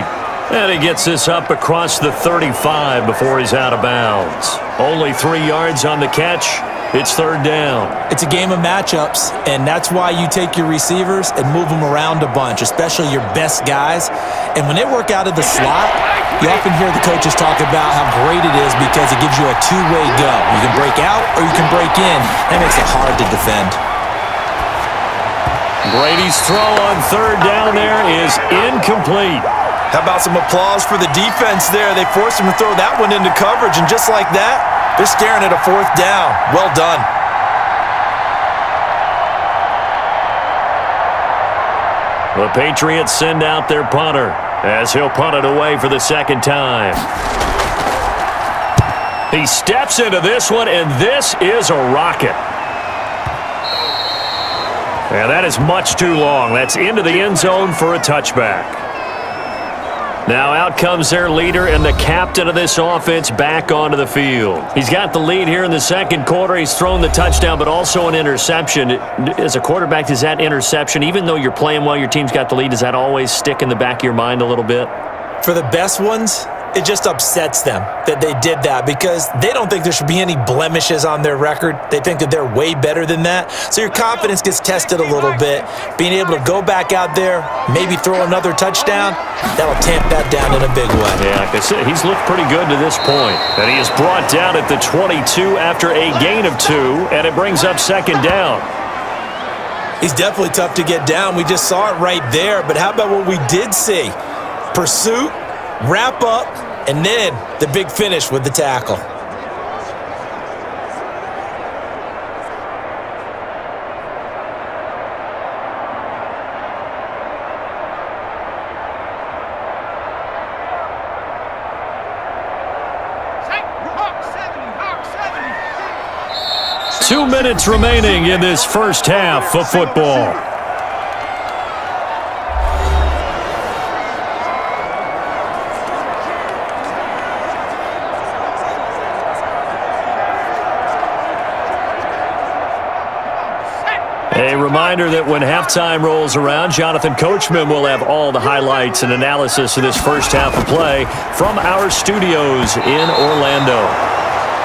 And he gets this up across the 35 before he's out of bounds. Only 3 yards on the catch. It's 3rd down. It's a game of matchups, and that's why you take your receivers and move them around a bunch, especially your best guys. And when they work out of the slot, you often hear the coaches talk about how great it is because it gives you a 2-way go. You can break out or you can break in. That makes it hard to defend. Brady's throw on 3rd down there is incomplete. How about some applause for the defense there? They forced him to throw that one into coverage, and just like that, they're staring at a 4th down. Well done. The Patriots send out their punter as he'll punt it away for the 2nd time. He steps into this one, and this is a rocket. And that is much too long. That's into the end zone for a touchback. Now out comes their leader and the captain of this offense back onto the field. He's got the lead here in the 2nd quarter. He's thrown the touchdown, but also an interception. As a quarterback, does that interception, even though you're playing well, your team's got the lead, does that always stick in the back of your mind a little bit? For the best ones, it just upsets them that they did that because they don't think there should be any blemishes on their record. They think that they're way better than that. So your confidence gets tested a little bit. Being able to go back out there, maybe throw another touchdown, that'll tamp that down in a big way. Yeah, like I said, he's looked pretty good to this point. And he is brought down at the 22 after a gain of 2, and it brings up 2nd down. He's definitely tough to get down. We just saw it right there. But how about what we did see? Pursuit, wrap up, and then the big finish with the tackle. 2 minutes remaining in this first half of football. A reminder that when halftime rolls around, Jonathan Coachman will have all the highlights and analysis of this first half of play from our studios in Orlando.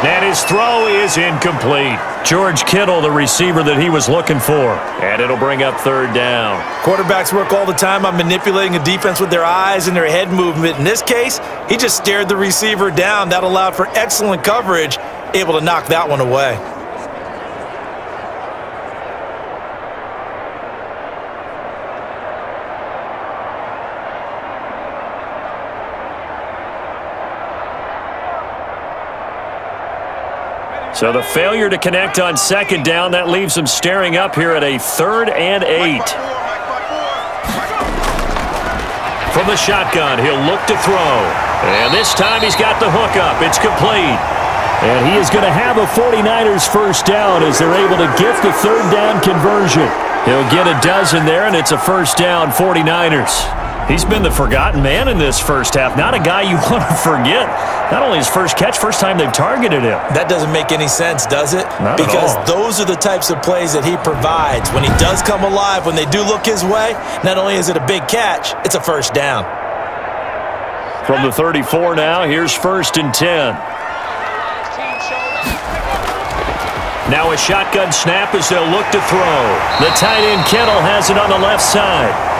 And his throw is incomplete. George Kittle, the receiver that he was looking for. And it'll bring up third down. Quarterbacks work all the time on manipulating a defense with their eyes and their head movement. In this case, he just stared the receiver down. That allowed for excellent coverage, able to knock that one away. So the failure to connect on second down, that leaves him staring up here at a 3rd and 8. From the shotgun, he'll look to throw. And this time he's got the hook up. It's complete. And he is going to have a 49ers first down as they're able to get the 3rd down conversion. He'll get a dozen there, and it's a first down 49ers. He's been the forgotten man in this first half. Not a guy you want to forget. Not only his first catch, first time they've targeted him. That doesn't make any sense, does it? Not because at all. Those are the types of plays that he provides. When he does come alive, when they do look his way, not only is it a big catch, it's a first down. From the 34 now, here's 1st and 10. Now a shotgun snap as they'll look to throw. The tight end Kittle has it on the left side.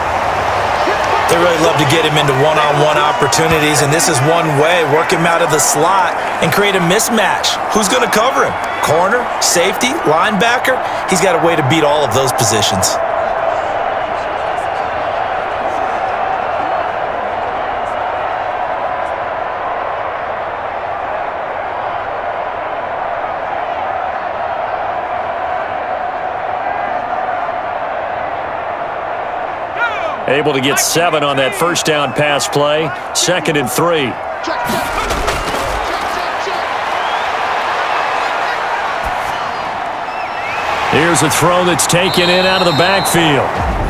They really love to get him into one-on-one opportunities, and this is one way. Work him out of the slot and create a mismatch. Who's going to cover him? Corner, safety, linebacker? He's got a way to beat all of those positions. Able to get 7 on that first down pass play. 2nd and 3. Here's a throw that's taken in out of the backfield.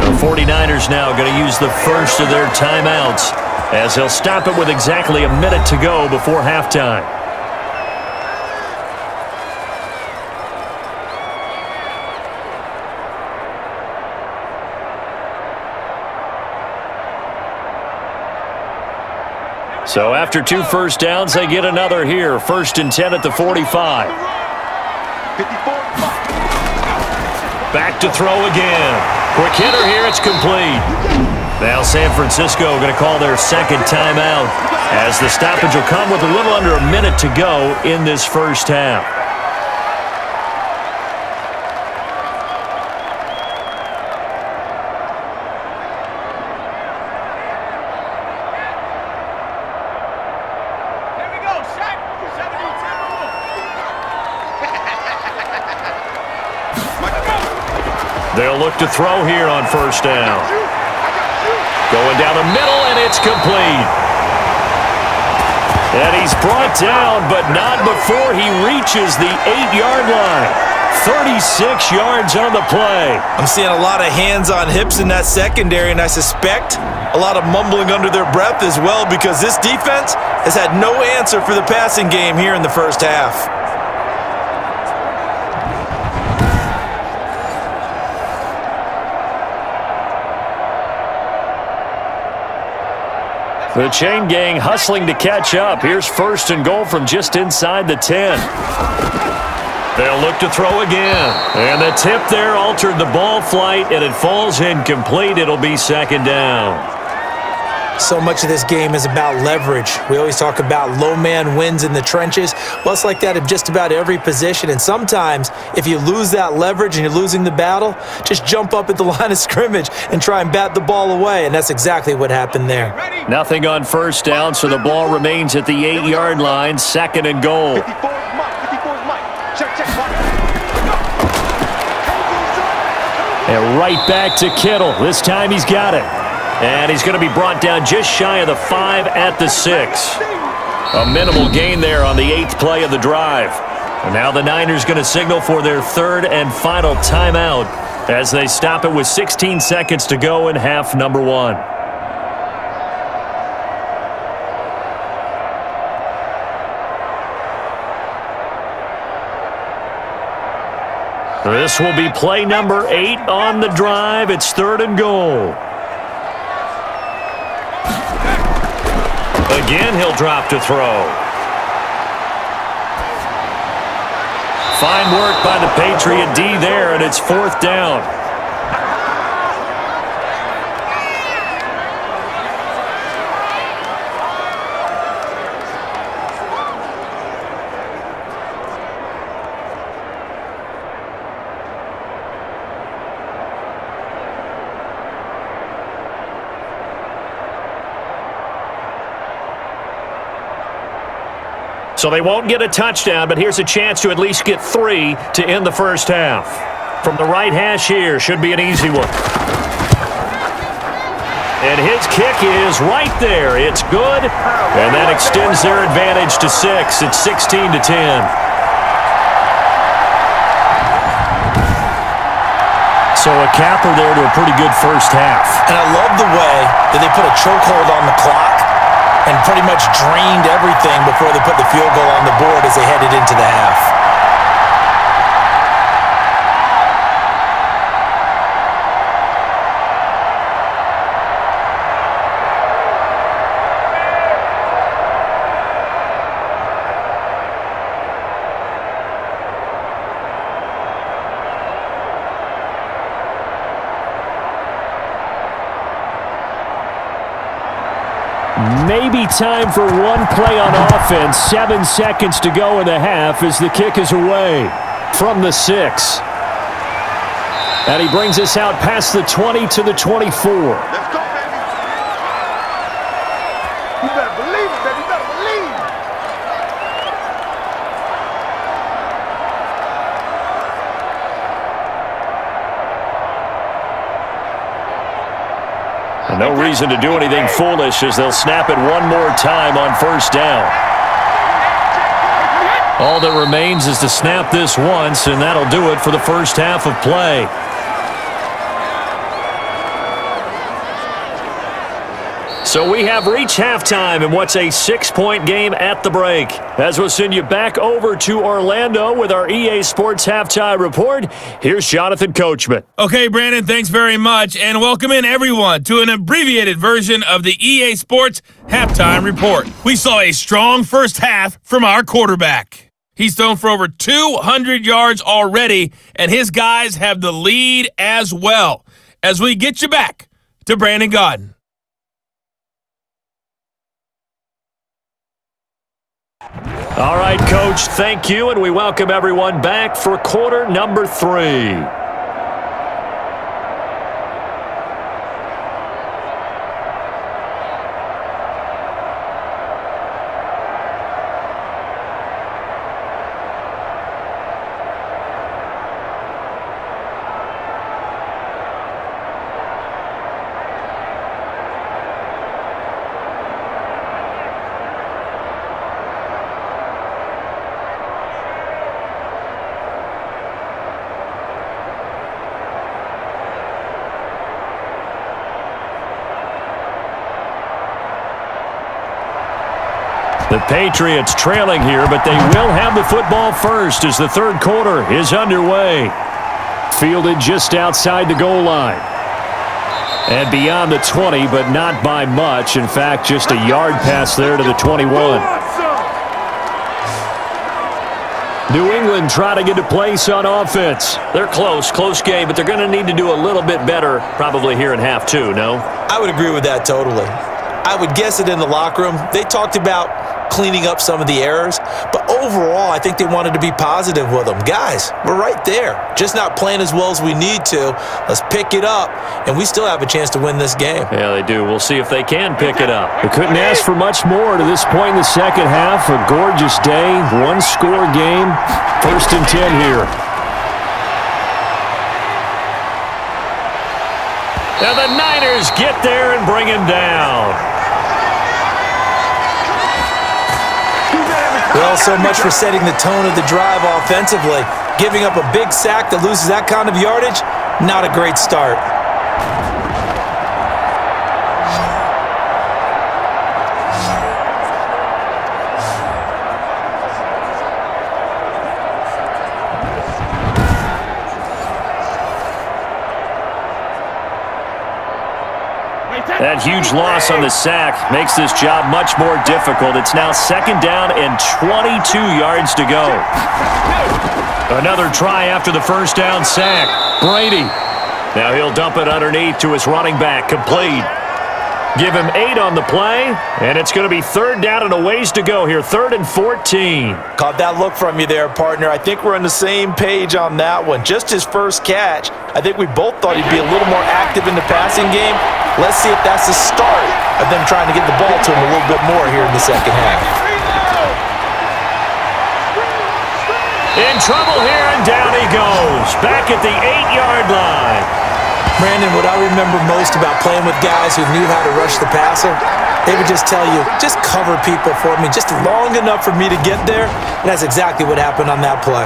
The 49ers now going to use the first of their timeouts as they'll stop it with exactly a minute to go before halftime. So after 2 first downs, they get another here. 1st and 10 at the 45. Back to throw again. Quick hitter here. It's complete. Now San Francisco going to call their 2nd timeout as the stoppage will come with a little under a minute to go in this first half. They'll look to throw here on 1st down. Going down the middle, and it's complete. And he's brought down, but not before he reaches the 8-yard line. 36 yards on the play. I'm seeing a lot of hands on hips in that secondary, and I suspect a lot of mumbling under their breath as well because this defense has had no answer for the passing game here in the first half. The chain gang hustling to catch up. Here's 1st and goal from just inside the 10. They'll look to throw again. And the tip there altered the ball flight, and it falls incomplete. It'll be 2nd down. So much of this game is about leverage. We always talk about low man wins in the trenches. Well, it's like that in just about every position. And sometimes, if you lose that leverage and you're losing the battle, just jump up at the line of scrimmage and try and bat the ball away. And that's exactly what happened there. Nothing on 1st down, so the ball remains at the 8-yard line. 2nd and goal. And right back to Kittle. This time he's got it. And he's going to be brought down just shy of the 5 at the 6. A minimal gain there on the 8th play of the drive. And now the Niners going to signal for their third and final timeout as they stop it with 16 seconds to go in half number 1. This will be play number 8 on the drive. It's 3rd and goal. Again, he'll drop to throw. Fine work by the Patriot D there, and it's 4th down. So they won't get a touchdown, but here's a chance to at least get 3 to end the first half. From the right hash here, should be an easy one. And his kick is right there. It's good, and that extends their advantage to 6. It's 16 to 10. So a capper there to a pretty good first half. And I love the way that they put a chokehold on the clock and pretty much drained everything before they put the field goal on the board as they headed into the half. Maybe time for one play on offense. 7 seconds to go in the half as the kick is away from the 6. And he brings us out past the 20 to the 24. Let's go, baby. You better believe it, baby. You better believe it. No reason to do anything foolish as they'll snap it one more time on first down. All that remains is to snap this once, and that'll do it for the first half of play. So we have reached halftime in what's a 6-point game at the break. As we'll send you back over to Orlando with our EA Sports Halftime Report, here's Jonathan Coachman. Okay, Brandon, thanks very much, and welcome in everyone to an abbreviated version of the EA Sports Halftime Report. We saw a strong first half from our quarterback. He's thrown for over 200 yards already, and his guys have the lead as well. As we get you back to Brandon Gaudin. All right, Coach, thank you, and we welcome everyone back for quarter number 3. The Patriots trailing here, but they will have the football first as the third quarter is underway. Fielded just outside the goal line. And beyond the 20, but not by much. In fact, just a yard pass there to the 21. New England trying to get a place on offense. They're close game, but they're going to need to do a little bit better probably here in half 2, no? I would agree with that totally. I would guess it in the locker room. They talked about cleaning up some of the errors, but overall, I think they wanted to be positive with them. Guys, we're right there. Just not playing as well as we need to. Let's pick it up, and we still have a chance to win this game. Yeah, they do. We'll see if they can pick it up. We couldn't ask for much more to this point in the second half. A gorgeous day, one-score game. 1st and 10 here. Now the Niners get there and bring him down. Well, so much for setting the tone of the drive offensively. Giving up a big sack that loses that kind of yardage, not a great start. That huge loss on the sack makes this job much more difficult. It's now 2nd down and 22 yards to go. Another try after the 1st down sack. Brady. Now he'll dump it underneath to his running back. Complete. Give him 8 on the play, and it's going to be 3rd down and a ways to go here. 3rd and 14. Caught that look from you there, partner. I think we're on the same page on that one. Just his first catch. I think we both thought he'd be a little more active in the passing game. Let's see if that's the start of them trying to get the ball to him a little bit more here in the second half. In trouble here, and down he goes. Back at the 8-yard line. Brandon, what I remember most about playing with guys who knew how to rush the passer, they would just tell you, just cover people for me just long enough for me to get there. And that's exactly what happened on that play.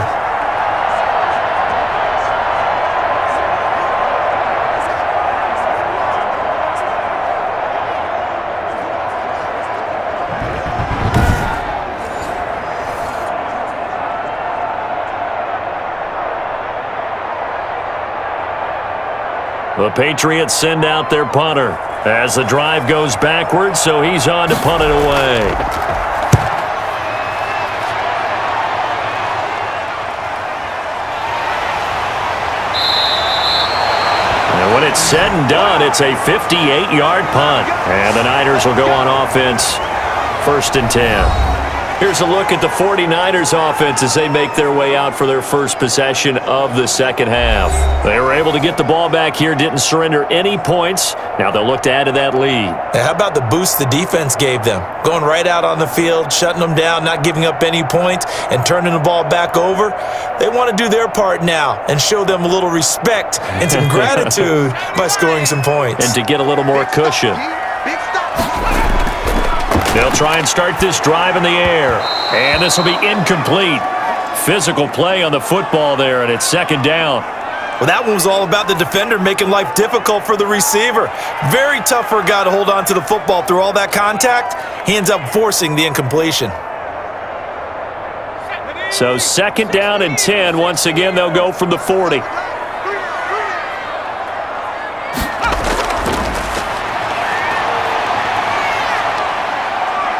The Patriots send out their punter as the drive goes backwards, so he's on to punt it away. And when it's said and done, it's a 58-yard punt. And the Niners will go on offense, 1st and 10. Here's a look at the 49ers offense as they make their way out for their first possession of the second half. They were able to get the ball back here, didn't surrender any points. Now they'll look to add to that lead. Now, how about the boost the defense gave them? Going right out on the field, shutting them down, not giving up any points, and turning the ball back over. They want to do their part now and show them a little respect and some gratitude by scoring some points. And to get a little more cushion. They'll try and start this drive in the air. And this will be incomplete. Physical play on the football there, and it's 2nd down. Well, that one was all about the defender making life difficult for the receiver. Very tough for a guy to hold on to the football through all that contact. He ends up forcing the incompletion. So 2nd down and 10. Once again, they'll go from the 40.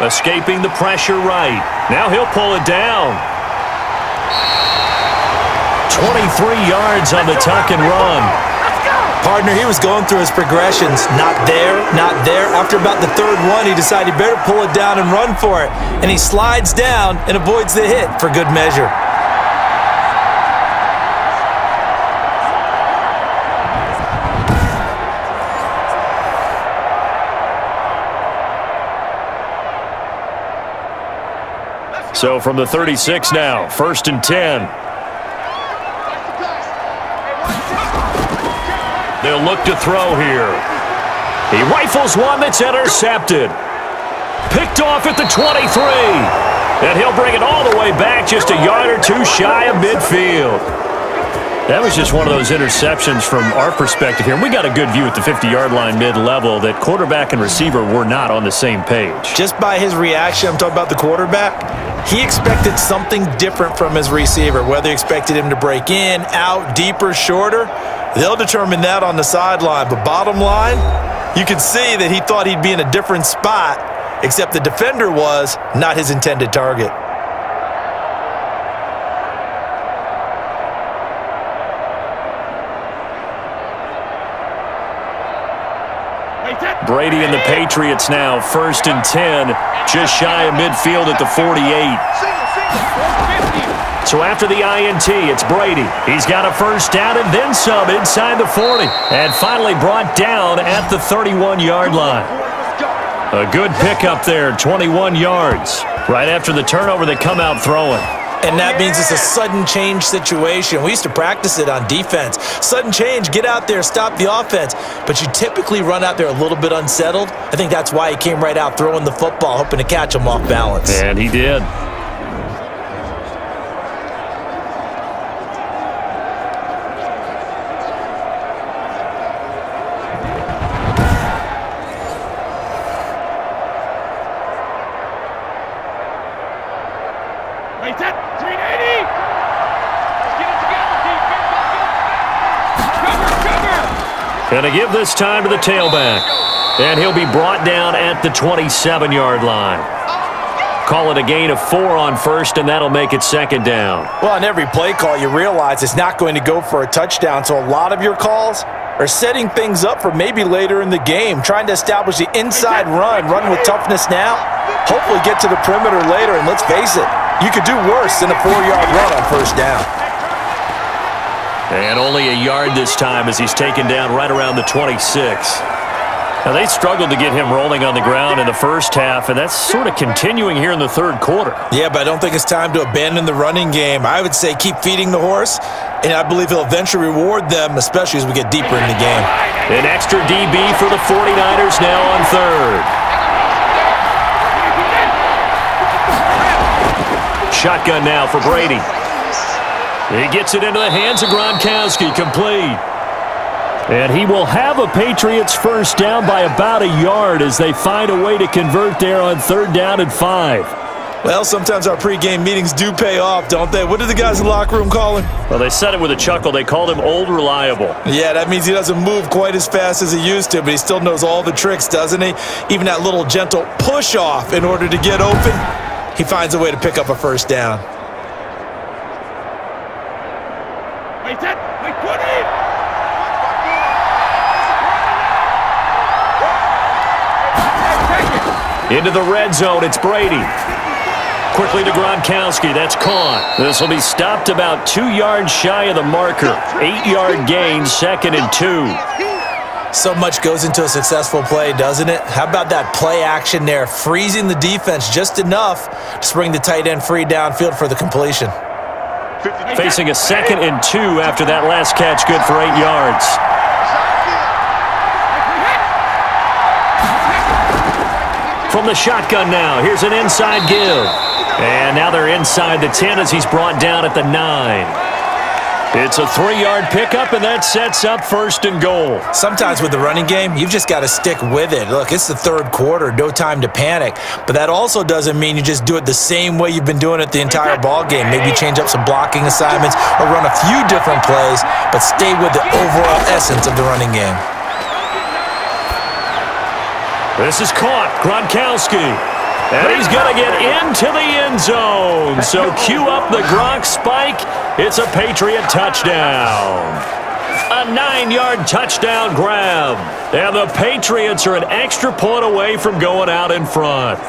Escaping the pressure right. Now he'll pull it down. 23 yards on the tuck and run. Partner, he was going through his progressions. Not there, not there. After about the 3rd one, he decided he better pull it down and run for it. And he slides down and avoids the hit for good measure. So from the 36 now, 1st and 10. They'll look to throw here. He rifles one that's intercepted. Picked off at the 23. And he'll bring it all the way back just a yard or two shy of midfield. That was just one of those interceptions from our perspective here. And we got a good view at the 50-yard line mid-level that quarterback and receiver were not on the same page. Just by his reaction, I'm talking about the quarterback, he expected something different from his receiver, whether he expected him to break in, out, deeper, shorter. They'll determine that on the sideline. But bottom line, you can see that he thought he'd be in a different spot, except the defender was not his intended target. Brady and the Patriots now, 1st and 10, just shy of midfield at the 48. So after the INT, it's Brady. He's got a 1st down and then some inside the 40. And finally brought down at the 31-yard line. A good pickup there, 21 yards. Right after the turnover, they come out throwing. And that means it's a sudden change situation. We used to practice it on defense. Sudden change, get out there, stop the offense. But you typically run out there a little bit unsettled. I think that's why he came right out throwing the football, hoping to catch him off balance. And he did. And to give this time to the tailback. And he'll be brought down at the 27-yard line. Call it a gain of 4 on first, and that'll make it second down. Well, on every play call, you realize it's not going to go for a touchdown, so a lot of your calls are setting things up for maybe later in the game, trying to establish the inside run with toughness now, hopefully get to the perimeter later, and let's face it, you could do worse than a 4-yard run on first down. And only a yard this time as he's taken down right around the 26. Now, they struggled to get him rolling on the ground in the first half, and that's sort of continuing here in the third quarter. Yeah, but I don't think it's time to abandon the running game. I would say keep feeding the horse, and I believe he'll eventually reward them, especially as we get deeper in the game. An extra DB for the 49ers now on third. Shotgun now for Brady. He gets it into the hands of Gronkowski, complete. And he will have a Patriots first down by about a yard as they find a way to convert there on third down and 5. Well, sometimes our pregame meetings do pay off, don't they? What do the guys in the locker room call him? Well, they said it with a chuckle. They called him Old Reliable. Yeah, that means he doesn't move quite as fast as he used to, but he still knows all the tricks, doesn't he? Even that little gentle push-off in order to get open, he finds a way to pick up a first down. Into the red zone, it's Brady. Quickly to Gronkowski, that's caught. This will be stopped about 2 yards shy of the marker. 8-yard gain, 2nd and 2. So much goes into a successful play, doesn't it? How about that play action there, freezing the defense just enough to bring the tight end free downfield for the completion. Facing a 2nd and 2 after that last catch, good for 8 yards. From the shotgun now, here's an inside give. And now they're inside the 10 as he's brought down at the 9. It's a 3-yard pickup, and that sets up first and goal. Sometimes with the running game, you've just got to stick with it. Look, it's the third quarter, no time to panic. But that also doesn't mean you just do it the same way you've been doing it the entire ball game. Maybe change up some blocking assignments or run a few different plays, but stay with the overall essence of the running game. This is caught. Gronkowski. And he's going to get into the end zone. So cue up the Gronk spike. It's a Patriot touchdown. A 9-yard touchdown grab. And the Patriots are an extra point away from going out in front.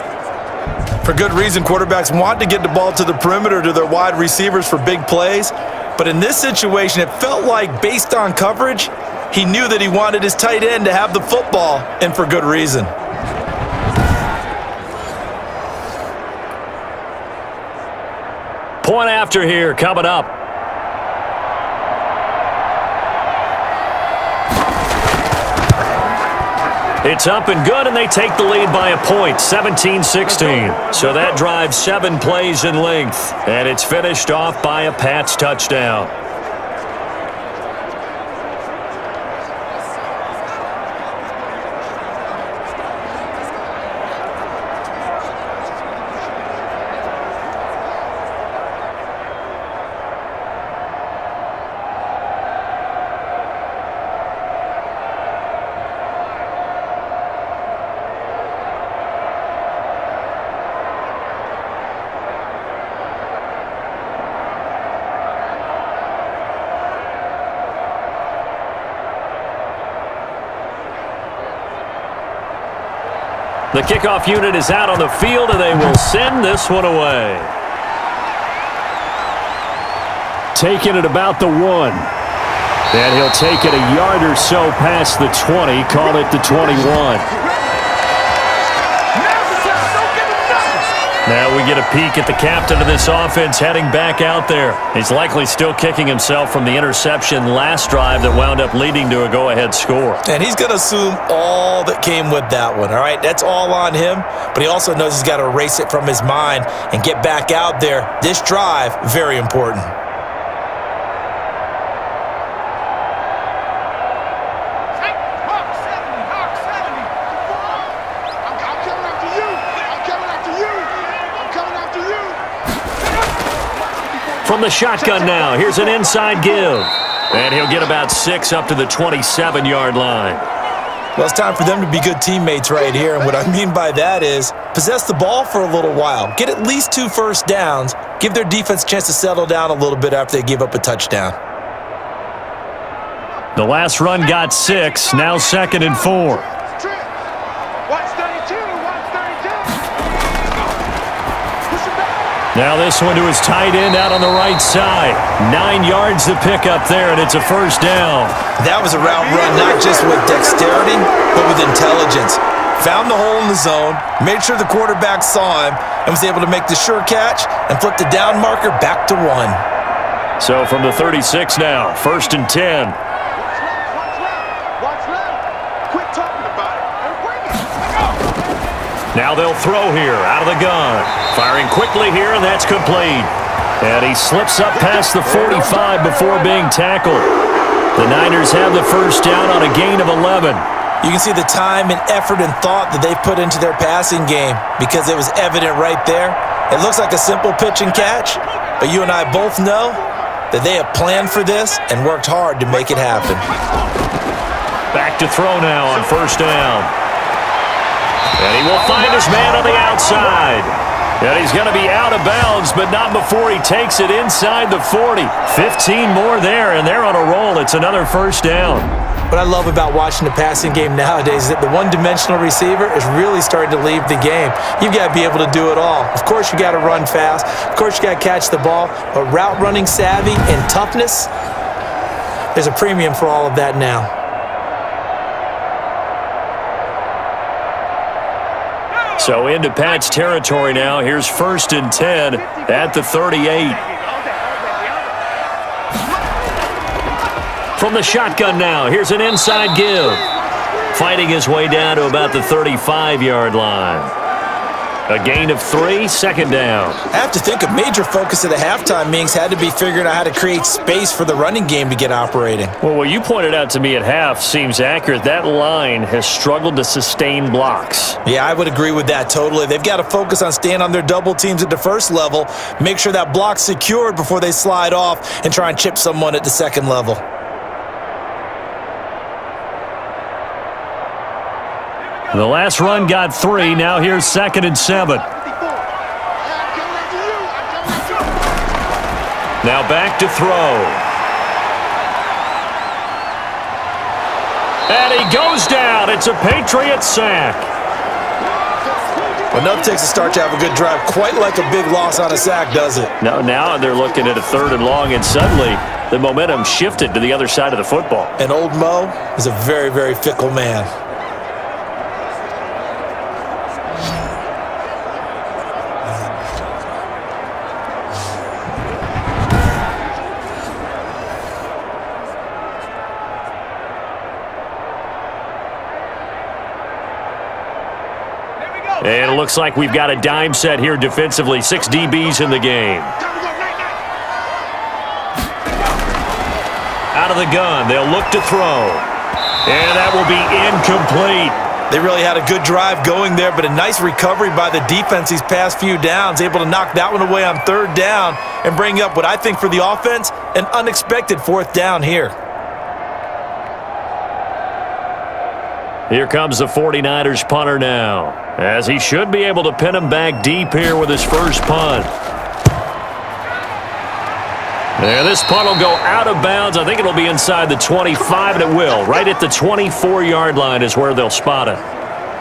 For good reason, quarterbacks want to get the ball to the perimeter to their wide receivers for big plays. But in this situation, it felt like, based on coverage, he knew that he wanted his tight end to have the football, and for good reason. Point after here coming up. It's up and good, and they take the lead by a point, 17-16. So that drives 7 plays in length, and it's finished off by a Pats touchdown. The kickoff unit is out on the field, and they will send this one away. Taking it about the 1. And he'll take it a yard or so past the 20, call it the 21. Now we get a peek at the captain of this offense heading back out there. He's likely still kicking himself from the interception last drive that wound up leading to a go-ahead score. And he's going to assume all that came with that one, all right? That's all on him, but he also knows he's got to erase it from his mind and get back out there. This drive, very important. From the shotgun now, here's an inside give. And he'll get about 6 up to the 27-yard line. Well, it's time for them to be good teammates right here. And what I mean by that is possess the ball for a little while. Get at least 2 first downs. Give their defense a chance to settle down a little bit after they give up a touchdown. The last run got 6. Now 2nd and 4. Now this one to his tight end out on the right side. 9 yards to pick up there, and it's a first down. That was a route run not just with dexterity, but with intelligence. Found the hole in the zone, made sure the quarterback saw him, and was able to make the sure catch and flip the down marker back to 1. So from the 36 now, 1st and 10. Now they'll throw here out of the gun. Firing quickly here, and that's complete. And he slips up past the 45 before being tackled. The Niners have the first down on a gain of 11. You can see the time and effort and thought that they've put into their passing game because it was evident right there. It looks like a simple pitch and catch, but you and I both know that they have planned for this and worked hard to make it happen. Back to throw now on first down. And he will find his man on the outside. And he's going to be out of bounds, but not before he takes it inside the 40. 15 more there, and they're on a roll. It's another first down. What I love about watching the passing game nowadays is that the one-dimensional receiver is really starting to leave the game. You've got to be able to do it all. Of course, you got to run fast. Of course, you got to catch the ball. But route running savvy and toughness, there's a premium for all of that now. So into Pat's territory now. Here's 1st and 10 at the 38. From the shotgun now, here's an inside give. Fighting his way down to about the 35-yard line. A gain of 3, 2nd down. I have to think a major focus of the halftime meetings had to be figuring out how to create space for the running game to get operating. Well, what you pointed out to me at half seems accurate. That line has struggled to sustain blocks. Yeah, I would agree with that totally. They've got to focus on staying on their double teams at the first level, make sure that block's secured before they slide off and try and chip someone at the second level. The last run got 3. Now here's 2nd and 7. Now back to throw. And he goes down. It's a Patriots sack. Enough takes a start to have a good drive. Quite like a big loss on a sack, does it? No, now they're looking at a 3rd and long, and suddenly the momentum shifted to the other side of the football. And old Mo is a very, very fickle man. And it looks like we've got a dime set here defensively. 6 DBs in the game. Out of the gun, they'll look to throw. And that will be incomplete. They really had a good drive going there, but a nice recovery by the defense these past few downs, able to knock that one away on 3rd down and bring up what I think for the offense, an unexpected 4th down here. Here comes the 49ers punter now, as he should be able to pin him back deep here with his first punt. And this punt will go out of bounds. I think it'll be inside the 25, and it will. Right at the 24-yard line is where they'll spot it.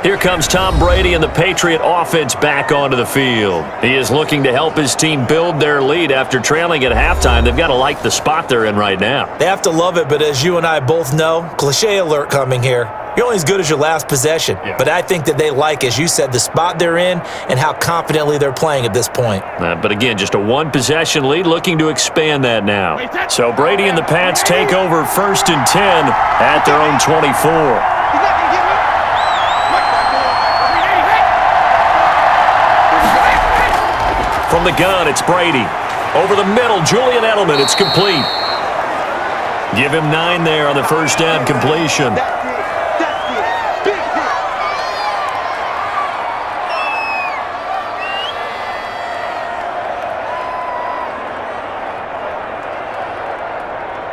Here comes Tom Brady and the Patriot offense back onto the field. He is looking to help his team build their lead after trailing at halftime. They've got to like the spot they're in right now. They have to love it, but as you and I both know, cliche alert coming here. You're only as good as your last possession. Yeah. But I think that they like, as you said, the spot they're in and how confidently they're playing at this point. But again, just a one-possession lead, looking to expand that now. So Brady and the Pats take over 1st and 10 at their own 24. From the gun, it's Brady. Over the middle, Julian Edelman. It's complete. Give him 9 there on the first down completion.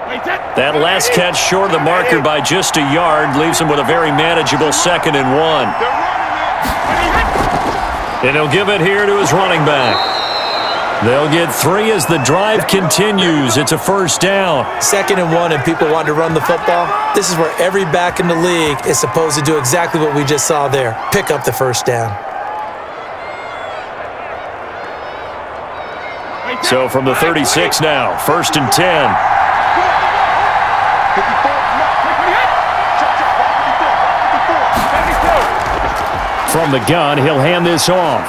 That last catch short of the marker by just a yard leaves him with a very manageable 2nd and 1. And he'll give it here to his running back. They'll get 3 as the drive continues. It's a 1st down. 2nd and 1 and people want to run the football. This is where every back in the league is supposed to do exactly what we just saw there. Pick up the 1st down. So from the 36 now, 1st and 10. From the gun, he'll hand this off.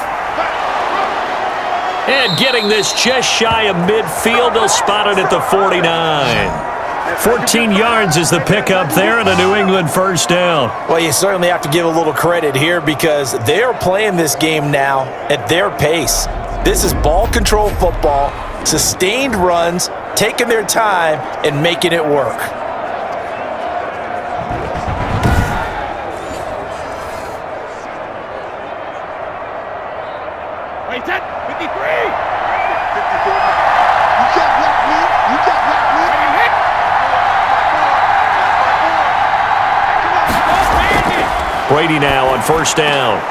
And getting this just shy of midfield, they'll spot it at the 49. 14 yards is the pickup there, and a New England 1st down. Well, you certainly have to give a little credit here because they are playing this game now at their pace. This is ball control football, sustained runs, taking their time, and making it work. Brady now on 1st down.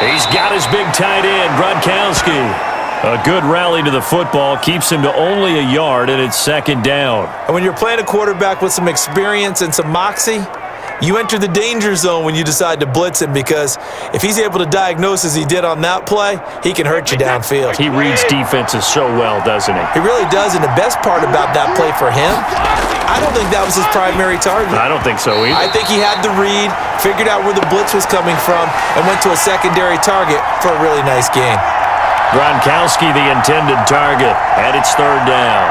He's got his big tight end, Gronkowski. A good rally to the football keeps him to only a yard, and it's 2nd down. And when you're playing a quarterback with some experience and some moxie, you enter the danger zone when you decide to blitz him because if he's able to diagnose as he did on that play, he can hurt you downfield. He reads defenses so well, doesn't he? He really does, and the best part about that play for him, I don't think that was his primary target. I don't think so either. I think he had the read, figured out where the blitz was coming from, and went to a secondary target for a really nice gain. Gronkowski the intended target, and it's 3rd down.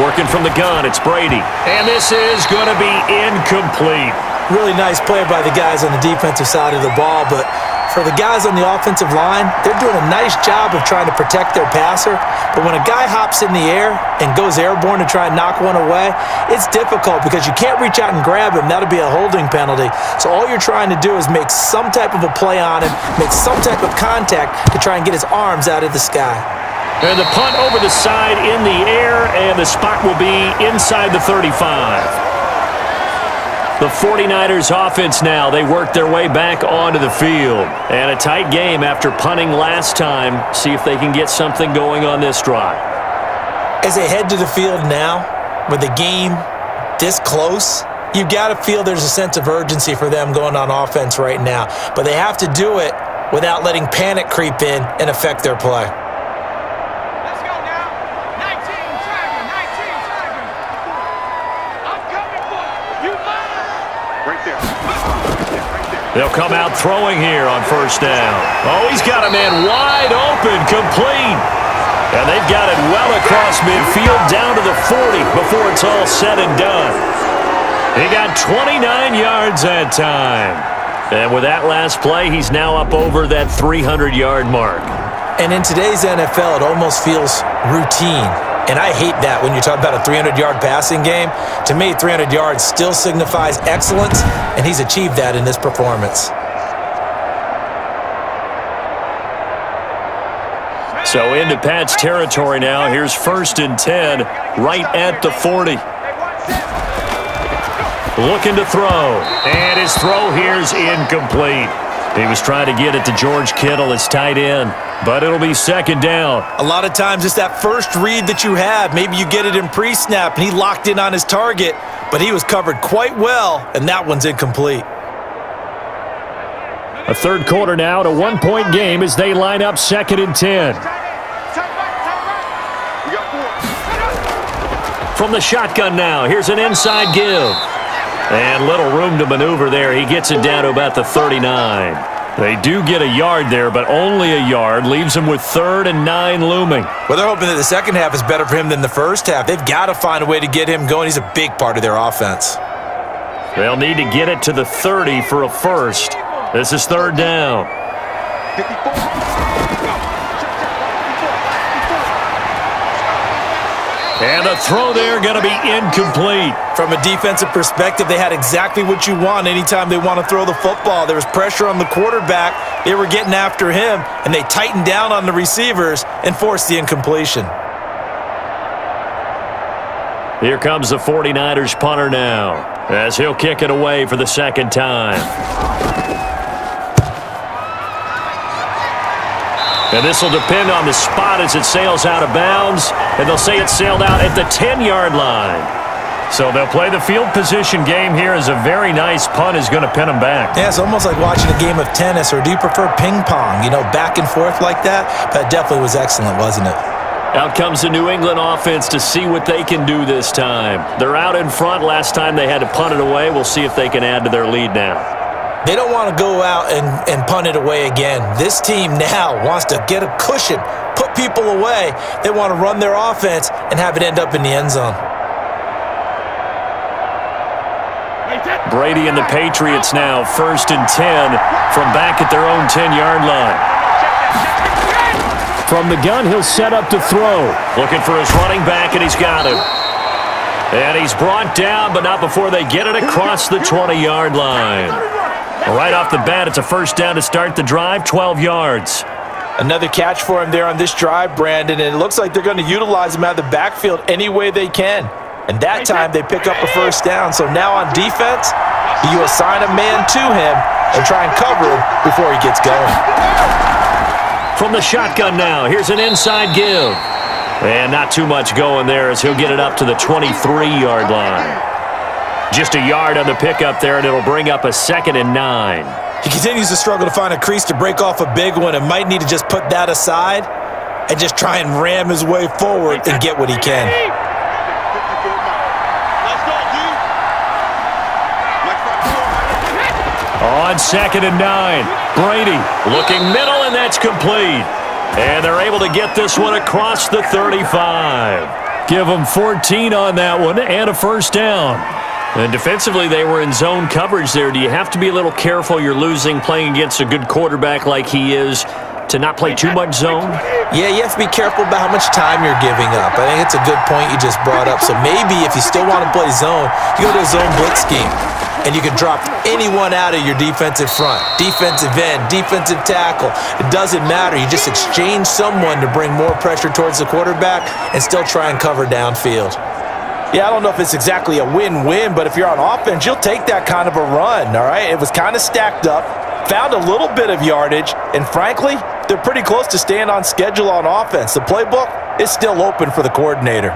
Working from the gun, it's Brady. And this is going to be incomplete. Really nice play by the guys on the defensive side of the ball, but for the guys on the offensive line, they're doing a nice job of trying to protect their passer. But when a guy hops in the air and goes airborne to try and knock one away, it's difficult because you can't reach out and grab him. That'll be a holding penalty. So all you're trying to do is make some type of a play on him, make some type of contact to try and get his arms out of the sky. And the punt over the side in the air, and the spot will be inside the 35. The 49ers offense now, they work their way back onto the field. And a tight game after punting last time. See if they can get something going on this drive. As they head to the field now, with the game this close, you've got to feel there's a sense of urgency for them going on offense right now. But they have to do it without letting panic creep in and affect their play. They'll come out throwing here on 1st down. Oh, he's got a man wide open, complete. And they've got it well across midfield down to the 40 before it's all said and done. He got 29 yards that time. And with that last play, he's now up over that 300-yard mark. And in today's NFL, it almost feels routine. And I hate that when you talk about a 300-yard passing game. To me, 300 yards still signifies excellence, and he's achieved that in this performance. So into Pat's territory now. Here's 1st and 10, right at the 40. Looking to throw, and his throw here's incomplete. He was trying to get it to George Kittle, his tight end, but it'll be 2nd down. A lot of times it's that first read that you have. Maybe you get it in pre-snap, and he locked in on his target, but he was covered quite well, and that one's incomplete. A 3rd quarter now, to 1-point game as they line up 2nd and 10. From the shotgun now, here's an inside give. And little room to maneuver there. He gets it down to about the 39. They do get a yard there, but only a yard. Leaves him with 3rd and 9 looming. Well, they're hoping that the second half is better for him than the first half. They've got to find a way to get him going. He's a big part of their offense. They'll need to get it to the 30 for a first. This is 3rd down. And the throw there going to be incomplete. From a defensive perspective, they had exactly what you want anytime they want to throw the football. There was pressure on the quarterback. They were getting after him, and they tightened down on the receivers and forced the incompletion. Here comes the 49ers punter now, as he'll kick it away for the second time. And this will depend on the spot as it sails out of bounds, and they'll say it sailed out at the 10-yard line. So they'll play the field position game here as a very nice punt is going to pin them back. Yeah, it's almost like watching a game of tennis, or do you prefer ping pong? You know, back and forth like that? That definitely was excellent, wasn't it? Out comes the New England offense to see what they can do this time. They're out in front. Last time they had to punt it away. We'll see if they can add to their lead now. They don't want to go out and punt it away again. This team now wants to get a cushion, put people away. They want to run their offense and have it end up in the end zone. Brady and the Patriots now 1st and 10 from back at their own 10-yard line. From the gun, he'll set up to throw. Looking for his running back, and he's got him. And he's brought down, but not before they get it across the 20-yard line. Right off the bat, it's a first down to start the drive, 12 yards. Another catch for him there on this drive, Brandon, and it looks like they're going to utilize him out of the backfield any way they can. And that time, they pick up a first down. So now on defense, you assign a man to him and try and cover him before he gets going. From the shotgun now, here's an inside give. And not too much going there as he'll get it up to the 23-yard line. Just a yard on the pickup there, and it'll bring up a 2nd and 9. He continues to struggle to find a crease to break off a big one and might need to just put that aside and just try and ram his way forward and get what he can. On 2nd and 9, Brady looking middle, and that's complete. And they're able to get this one across the 35. Give them 14 on that one and a first down. And defensively, they were in zone coverage there. Do you have to be a little careful you're losing playing against a good quarterback like he is to not play too much zone? Yeah, you have to be careful about how much time you're giving up. I think it's a good point you just brought up. So maybe if you still want to play zone, you go to a zone blitz scheme. And you can drop anyone out of your defensive front, defensive end, defensive tackle. It doesn't matter. You just exchange someone to bring more pressure towards the quarterback and still try and cover downfield. Yeah, I don't know if it's exactly a win-win, but if you're on offense, you'll take that kind of a run, all right? It was kind of stacked up, found a little bit of yardage, and frankly, they're pretty close to staying on schedule on offense. The playbook is still open for the coordinator.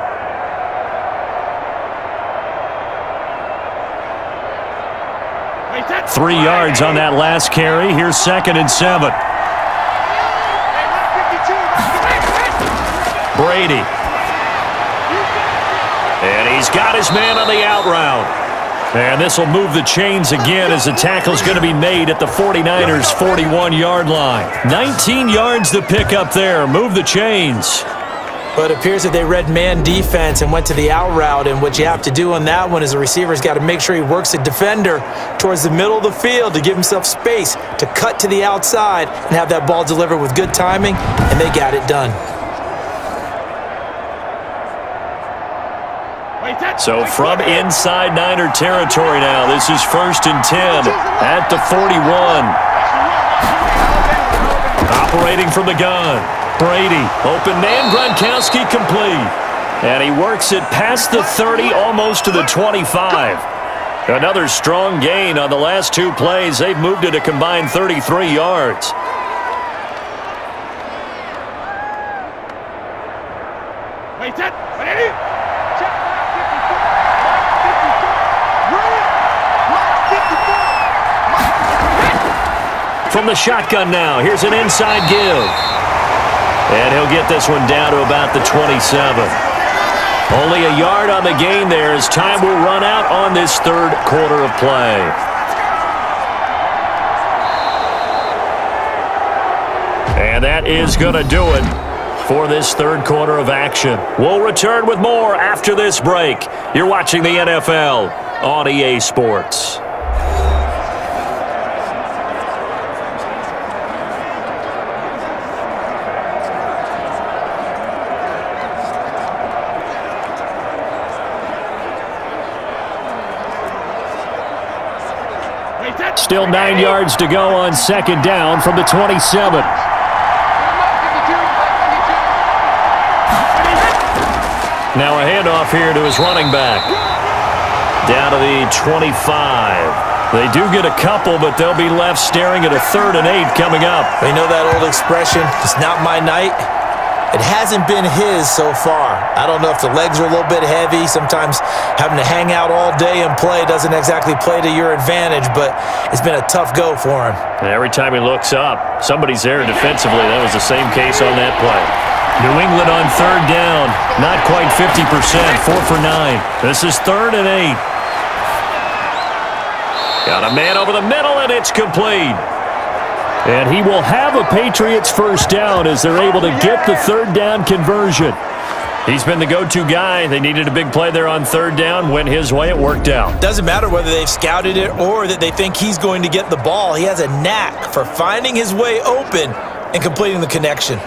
Three yards on that last carry. Here's 2nd and 7. Brady. And he's got his man on the out route. And this will move the chains again as the tackle's going to be made at the 49ers' 41-yard line. 19 yards to pick up there. Move the chains. But it appears that they read man defense and went to the out route, and what you have to do on that one is the receiver's got to make sure he works the defender towards the middle of the field to give himself space to cut to the outside and have that ball delivered with good timing, and they got it done. So from inside Niner territory now, this is 1st and 10 at the 41. Operating from the gun. Brady, open man, Gronkowski complete. And he works it past the 30, almost to the 25. Another strong gain on the last two plays. They've moved it a combined 33 yards. From the shotgun now, here's an inside give. And he'll get this one down to about the 27. Only a yard on the gain there as time will run out on this third quarter of play. And that is going to do it for this third quarter of action. We'll return with more after this break. You're watching the NFL on EA Sports. Still 9 yards to go on second down from the 27. Now a handoff here to his running back. Down to the 25. They do get a couple, but they'll be left staring at a 3rd and 8 coming up. They know that old expression, it's not my night. It hasn't been his so far. I don't know if the legs are a little bit heavy. Sometimes having to hang out all day and play doesn't exactly play to your advantage, but it's been a tough go for him. And every time he looks up, somebody's there defensively. That was the same case on that play. New England on 3rd down. Not quite 50%. 4 for 9. This is 3rd and 8. Got a man over the middle, and it's complete. And he will have a Patriots first down as they're able to get the 3rd down conversion. He's been the go-to guy. They needed a big play there on 3rd down. Went his way. It worked out. Doesn't matter whether they've scouted it or that they think he's going to get the ball. He has a knack for finding his way open and completing the connection.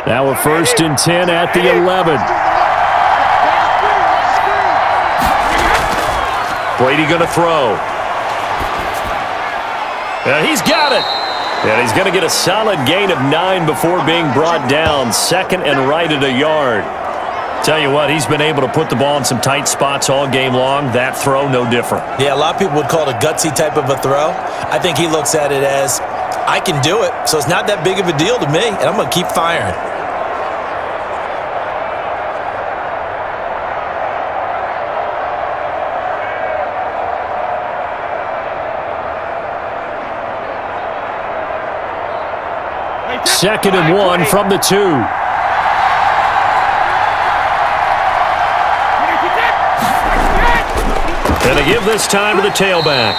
Now a 1st and 10 at the 11. Brady going to throw. He's got it. And he's going to get a solid gain of 9 before being brought down. 2nd and right at a yard. Tell you what, he's been able to put the ball in some tight spots all game long. That throw, no different. Yeah, a lot of people would call it a gutsy type of a throw. I think he looks at it as, I can do it, so it's not that big of a deal to me, and I'm going to keep firing. Second and 1 from the 2. Going to give this time to the tailback.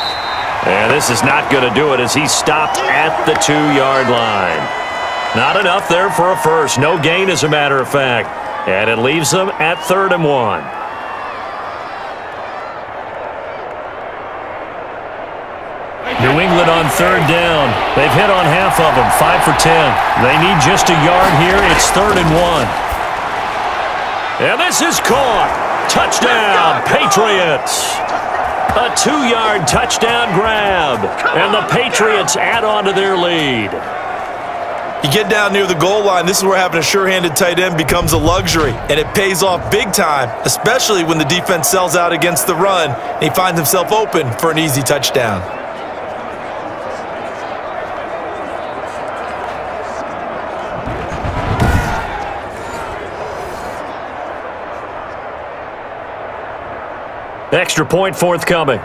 And this is not going to do it as he stopped at the 2-yard line. Not enough there for a first. No gain, as a matter of fact. And it leaves them at 3rd and 1. New England on 3rd down. They've hit on half of them, 5 for 10. They need just a yard here. It's 3rd and 1. And this is caught. Touchdown, Patriots. A 2-yard touchdown grab. And the Patriots add on to their lead. You get down near the goal line, this is where having a sure-handed tight end becomes a luxury, and it pays off big time, especially when the defense sells out against the run, and he finds himself open for an easy touchdown. Extra point forthcoming.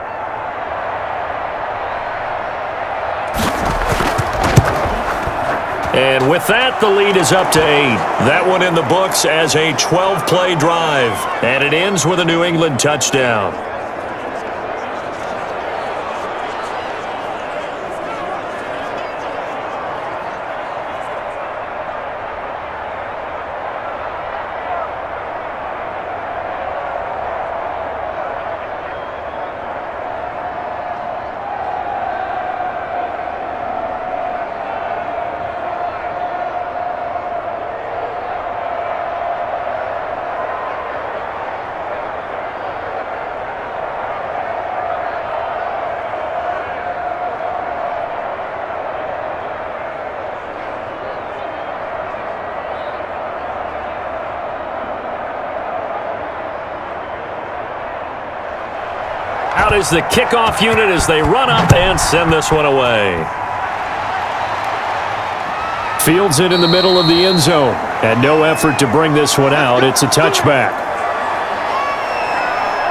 And with that, the lead is up to 8. That one in the books as a 12-play drive. And it ends with a New England touchdown. Out is the kickoff unit as they run up and send this one away. Fields it in the middle of the end zone. And no effort to bring this one out. It's a touchback.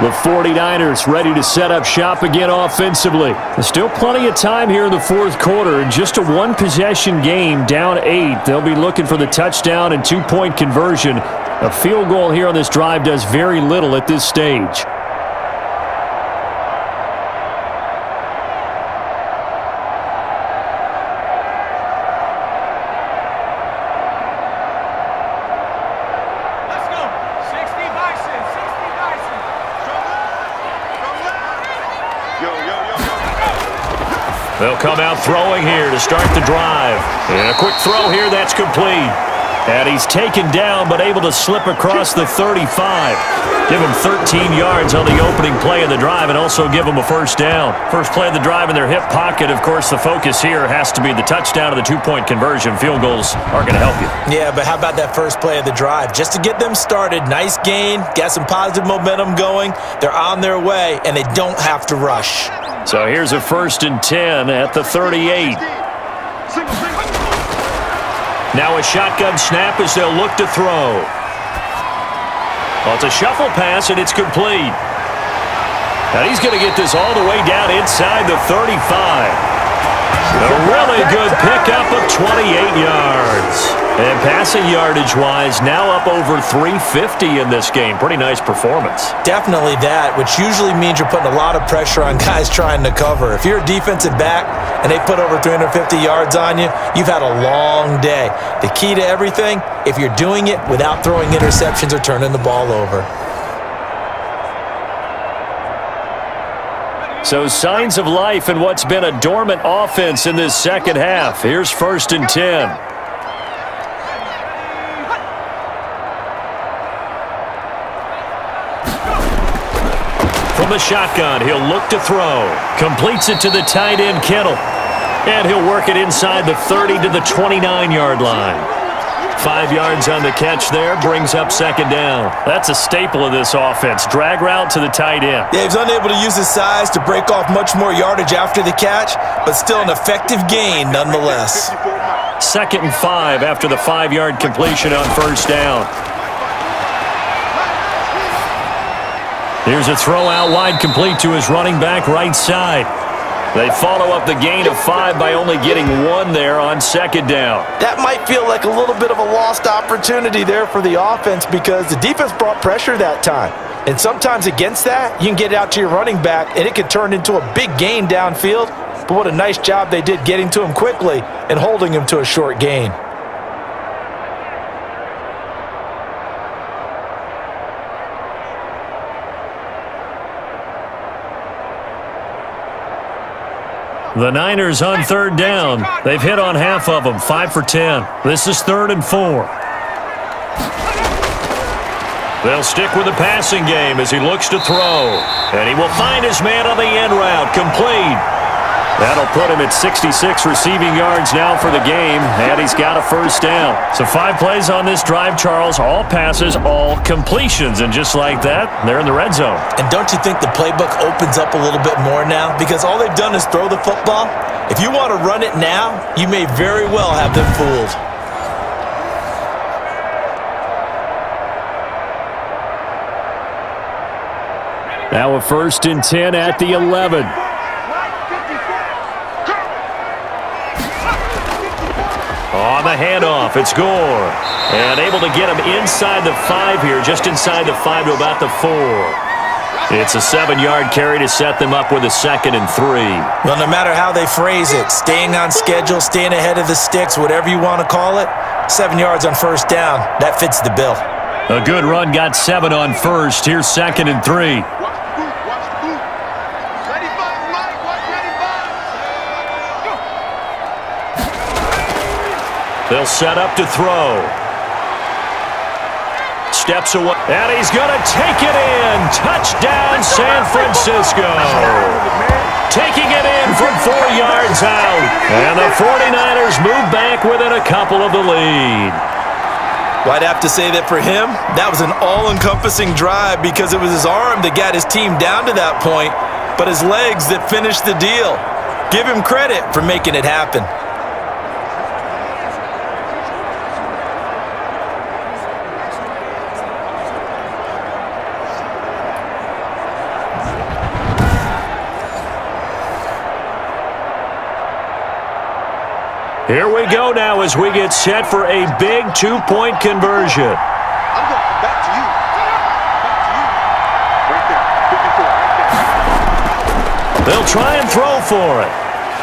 The 49ers ready to set up shop again offensively. There's still plenty of time here in the 4th quarter. Just a 1-possession game, down 8. They'll be looking for the touchdown and 2-point conversion. A field goal here on this drive does very little at this stage. They'll come out throwing here to start the drive. And a quick throw here, that's complete. And he's taken down, but able to slip across the 35. Give him 13 yards on the opening play of the drive and also give him a first down. First play of the drive in their hip pocket. Of course, the focus here has to be the touchdown of the two-point conversion. Field goals are going to help you. Yeah, but how about that first play of the drive? Just to get them started, nice gain, got some positive momentum going. They're on their way, and they don't have to rush. So here's a 1st and 10 at the 38. Now a shotgun snap as they'll look to throw. Well, it's a shuffle pass, and it's complete. And he's going to get this all the way down inside the 35. A really good pickup of 28 yards. And passing yardage-wise, now up over 350 in this game. Pretty nice performance. Definitely that, which usually means you're putting a lot of pressure on guys trying to cover. If you're a defensive back and they put over 350 yards on you, you've had a long day. The key to everything, if you're doing it without throwing interceptions or turning the ball over. So signs of life in what's been a dormant offense in this second half. Here's 1st and 10. From the shotgun, he'll look to throw. Completes it to the tight end, Kittle. And he'll work it inside the 30 to the 29-yard line. 5 yards on the catch there, brings up 2nd down. That's a staple of this offense. Drag route to the tight end. Yeah, he's unable to use his size to break off much more yardage after the catch, but still an effective gain nonetheless. 2nd and 5 after the 5-yard completion on 1st down. Here's a throw out wide, complete to his running back right side. They follow up the gain of 5 by only getting 1 there on 2nd down. That might feel like a little bit of a lost opportunity there for the offense because the defense brought pressure that time. And sometimes against that, you can get it out to your running back, and it could turn into a big gain downfield. But what a nice job they did getting to him quickly and holding him to a short gain. The Niners on 3rd down. They've hit on half of them, 5 for 10. This is 3rd and 4. They'll stick with the passing game as he looks to throw. And he will find his man on the end route, complete. That'll put him at 66 receiving yards now for the game, and he's got a 1st down. So 5 plays on this drive, Charles, all passes, all completions, and just like that, they're in the red zone. And don't you think the playbook opens up a little bit more now? Because all they've done is throw the football. If you want to run it now, you may very well have them fooled. Now a 1st and 10 at the 11. On the handoff, it's Gore. And able to get him inside the 5 here, just inside the 5 to about the 4. It's a 7-yard carry to set them up with a 2nd and 3. Well, no matter how they phrase it, staying on schedule, staying ahead of the sticks, whatever you want to call it, 7 yards on 1st down, that fits the bill. A good run got 7 on 1st. Here's 2nd and 3. They'll set up to throw. Steps away, and he's going to take it in. Touchdown, San Francisco. Taking it in from 4 yards out. And the 49ers move back within a couple of the lead. Well, I'd have to say that for him, that was an all-encompassing drive because it was his arm that got his team down to that point, but his legs that finished the deal. Give him credit for making it happen. Here we go now as we get set for a big 2-point conversion. I'm going back to you. Right there. 54. Right there. They'll try and throw for it.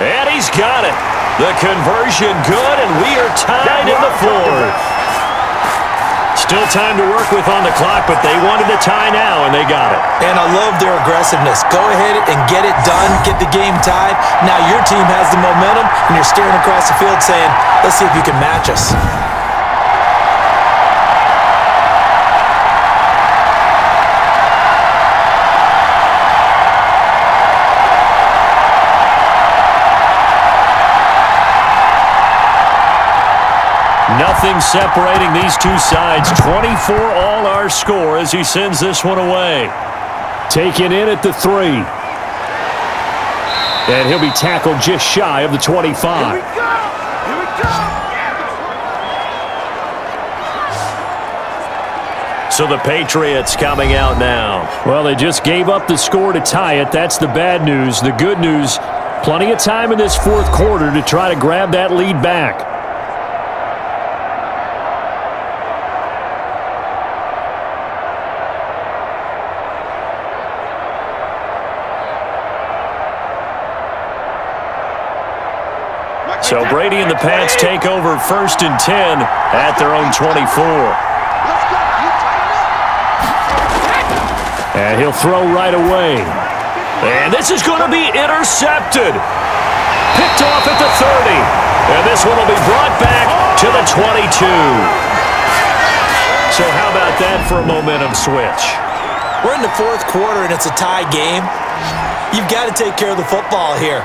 And he's got it. The conversion good, and we are tied in the 4th. Still time to work with on the clock, but they wanted to tie now, and they got it. And I love their aggressiveness. Go ahead and get it done, get the game tied. Now your team has the momentum, and you're staring across the field saying, let's see if you can match us. Nothing separating these two sides. 24 all our score as he sends this one away. Taken in at the 3. And he'll be tackled just shy of the 25. Here we go! Here we go! So the Patriots coming out now. Well, they just gave up the score to tie it. That's the bad news. The good news, plenty of time in this fourth quarter to try to grab that lead back. So Brady and the Pats take over 1st and 10 at their own 24. And he'll throw right away. And this is going to be intercepted. Picked off at the 30. And this one will be brought back to the 22. So how about that for a momentum switch? We're in the fourth quarter, and it's a tie game. You've got to take care of the football here.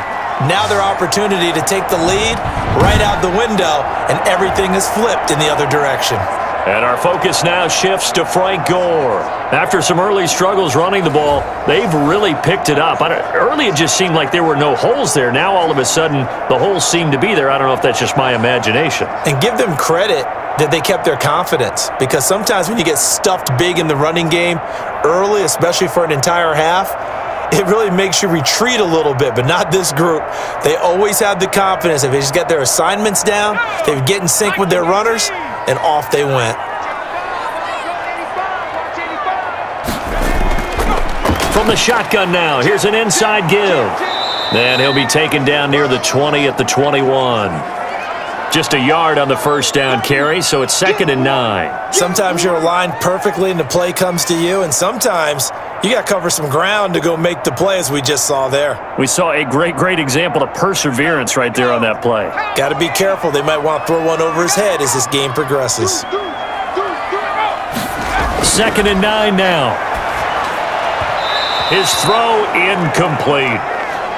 Now their opportunity to take the lead right out the window, and everything is flipped in the other direction. And our focus now shifts to Frank Gore. After some early struggles running the ball, they've really picked it up. Early it just seemed like there were no holes there. Now all of a sudden the holes seem to be there. I don't know if that's just my imagination. And give them credit that they kept their confidence, because sometimes when you get stuffed big in the running game early, especially for an entire half, it really makes you retreat a little bit, but not this group. They always have the confidence. If they just get their assignments down, they would get in sync with their runners, and off they went. From the shotgun now, here's an inside give. And he'll be taken down near the 20 at the 21. Just a yard on the first down carry, so it's 2nd and 9. Sometimes you're aligned perfectly and the play comes to you, and sometimes you got to cover some ground to go make the play, as we just saw there. We saw a great example of perseverance right there on that play. Got to be careful. They might want to throw one over his head as this game progresses. 2nd and 9 now. His throw incomplete.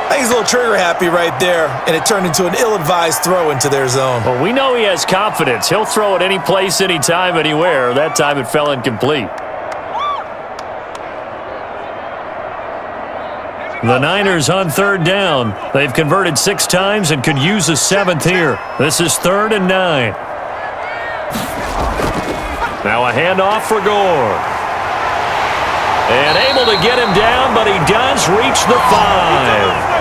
I think he's a little trigger happy right there, and it turned into an ill-advised throw into their zone. Well, we know he has confidence. He'll throw it any place, anytime, anywhere. That time it fell incomplete. The Niners on 3rd down. They've converted 6 times and could use a 7th here. This is 3rd and 9. Now a handoff for Gore. And able to get him down, but he does reach the 5.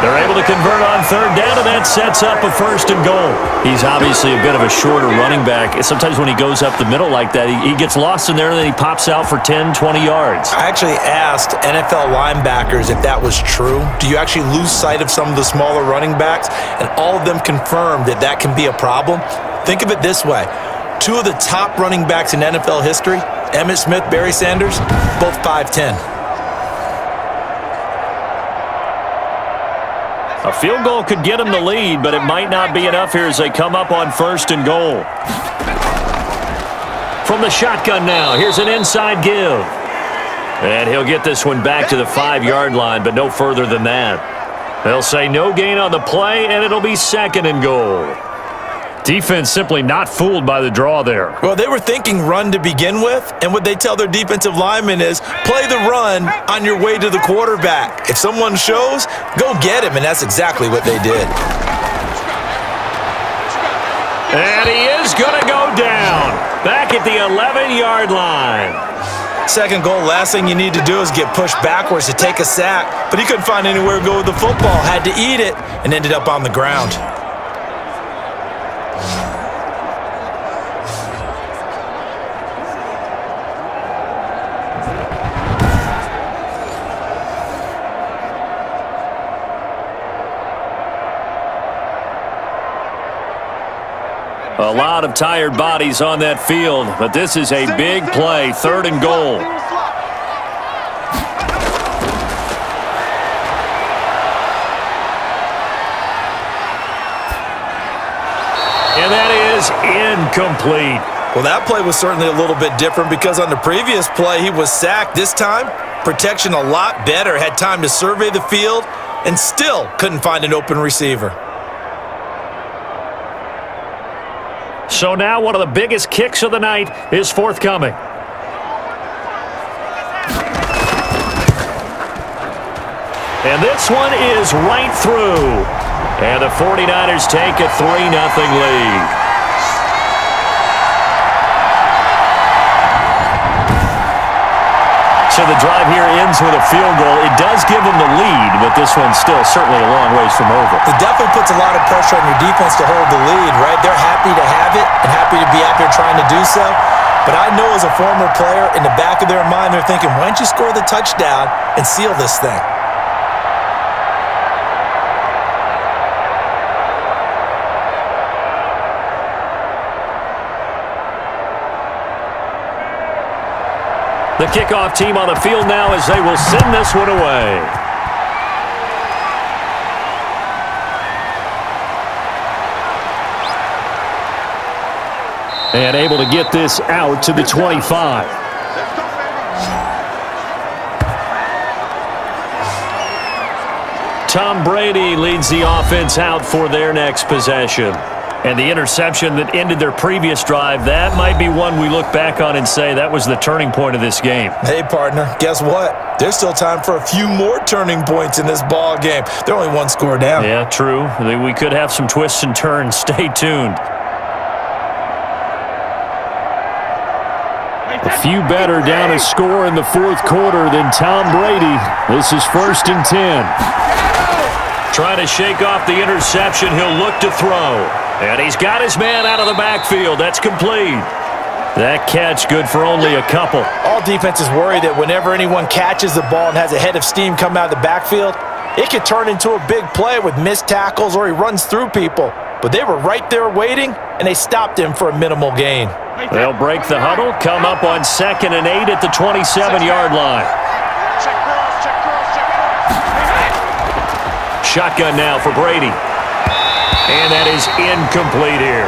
They're able to convert on 3rd down, and that sets up a 1st and goal. He's obviously a bit of a shorter running back. Sometimes when he goes up the middle like that, he gets lost in there, and then he pops out for 10, 20 yards. I actually asked NFL linebackers if that was true. Do you actually lose sight of some of the smaller running backs? And all of them confirmed that that can be a problem. Think of it this way. 2 of the top running backs in NFL history, Emmitt Smith, Barry Sanders, both 5'10". A field goal could get him the lead, but it might not be enough here as they come up on 1st and goal. From the shotgun now, here's an inside give. And he'll get this one back to the 5-yard line, but no further than that. They'll say no gain on the play, and it'll be 2nd and goal. Defense simply not fooled by the draw there. Well, they were thinking run to begin with, and what they tell their defensive linemen is play the run on your way to the quarterback. If someone shows, go get him, and that's exactly what they did. And he is going to go down back at the 11-yard line. 2nd goal, last thing you need to do is get pushed backwards to take a sack, but he couldn't find anywhere to go with the football, had to eat it, and ended up on the ground. A lot of tired bodies on that field, but this is a big play, 3rd and goal. And that is incomplete. Well, that play was certainly a little bit different because on the previous play, he was sacked. This time, protection a lot better, had time to survey the field, and still couldn't find an open receiver. So now one of the biggest kicks of the night is forthcoming. And this one is right through. And the 49ers take a 3-0 lead. So the drive here ends with a field goal. It does give them the lead, but this one's still certainly a long ways from over. It definitely puts a lot of pressure on your defense to hold the lead, right? They're happy to have it and happy to be out there trying to do so. But I know as a former player, in the back of their mind, they're thinking, why don't you score the touchdown and seal this thing? The kickoff team on the field now as they will send this one away. And able to get this out to the 25. Tom Brady leads the offense out for their next possession. And the interception that ended their previous drive, that might be one we look back on and say that was the turning point of this game. Hey, partner, guess what? There's still time for a few more turning points in this ball game. They're only one score down. Yeah, true. We could have some twists and turns. Stay tuned. A few better down a score in the fourth quarter than Tom Brady. This is 1st and 10. Trying to shake off the interception. He'll look to throw. And he's got his man out of the backfield. That's complete. That catch good for only a couple. All defenses worry that whenever anyone catches the ball and has a head of steam come out of the backfield, it could turn into a big play with missed tackles or he runs through people. But they were right there waiting, and they stopped him for a minimal gain. They'll break the huddle, come up on 2nd and 8 at the 27-yard line. Shotgun now for Brady. And that is incomplete here.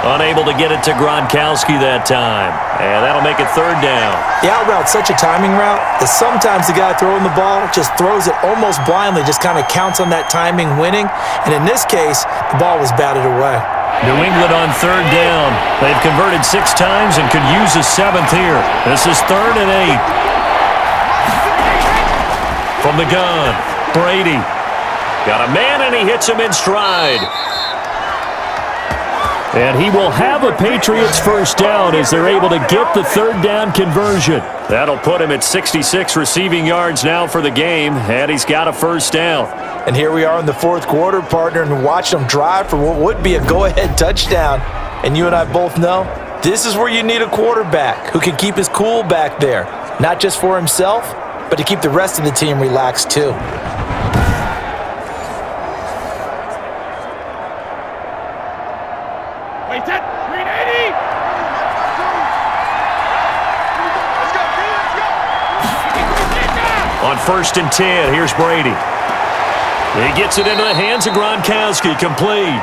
Unable to get it to Gronkowski that time. And that'll make it 3rd down. The out route's such a timing route that sometimes the guy throwing the ball just throws it almost blindly, just kind of counts on that timing winning. And in this case, the ball was batted away. New England on 3rd down. They've converted 6 times and could use a 7th here. This is 3rd and 8. From the gun, Brady. Got a man, and he hits him in stride. And he will have a Patriots first down as they're able to get the 3rd down conversion. That'll put him at 66 receiving yards now for the game, and he's got a first down. And here we are in the fourth quarter, partner, and watch them drive for what would be a go-ahead touchdown. And you and I both know this is where you need a quarterback who can keep his cool back there, not just for himself, but to keep the rest of the team relaxed too. On 1st and 10, here's Brady. He gets it into the hands of Gronkowski, complete.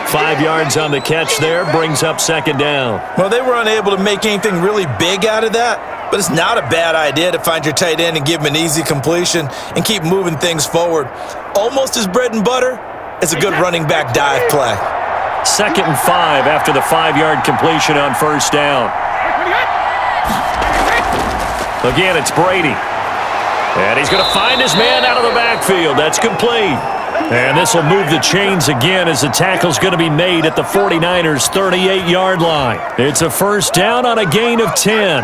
5 yards on the catch there, brings up 2nd down. Well, they were unable to make anything really big out of that, but it's not a bad idea to find your tight end and give him an easy completion and keep moving things forward. Almost as bread and butter as a good running back dive play. 2nd and 5 after the 5-yard completion on 1st down. Again, it's Brady. And he's going to find his man out of the backfield. That's complete. And this will move the chains again as the tackle's going to be made at the 49ers' 38-yard line. It's a first down on a gain of 10.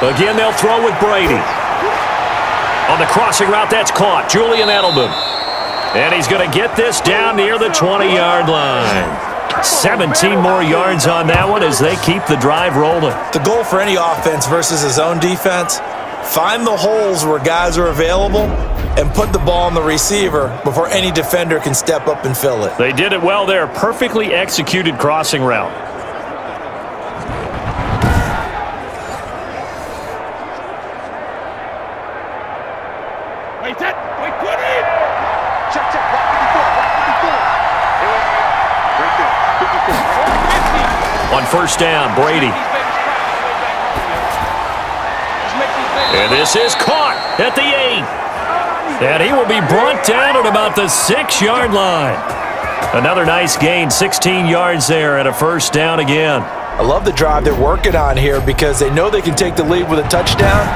Again, they'll throw with Brady. On the crossing route, that's caught. Julian Edelman. And he's going to get this down near the 20-yard line. 17 more yards on that one as they keep the drive rolling. The goal for any offense versus his own defense, find the holes where guys are available and put the ball on the receiver before any defender can step up and fill it. They did it well there. Perfectly executed crossing route. On 1st down, Brady. And this is caught at the 8. And he will be brought down at about the 6-yard line. Another nice gain, 16 yards there, and a first down again. I love the drive they're working on here because they know they can take the lead with a touchdown.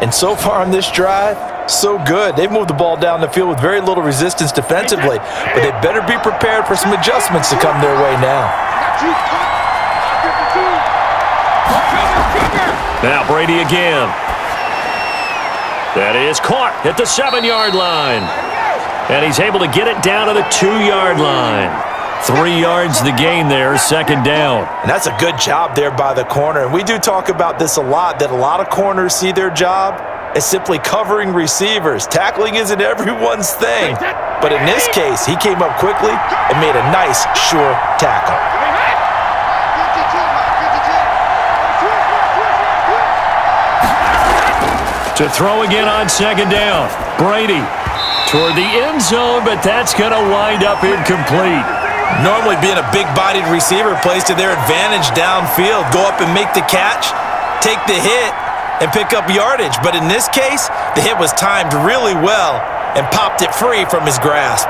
And so far on this drive, so good. They've moved the ball down the field with very little resistance defensively, but they better be prepared for some adjustments to come their way now. Now Brady again. That is caught at the 7-yard line. And he's able to get it down to the 2-yard line. 3 yards the gain there, second down. And that's a good job there by the corner. And we do talk about this a lot, that a lot of corners see their job as simply covering receivers. Tackling isn't everyone's thing. But in this case, he came up quickly and made a nice, sure tackle. To throw again on second down. Brady toward the end zone, but that's going to wind up incomplete. Normally being a big-bodied receiver plays to their advantage downfield. Go up and make the catch, take the hit, and pick up yardage. But in this case, the hit was timed really well and popped it free from his grasp.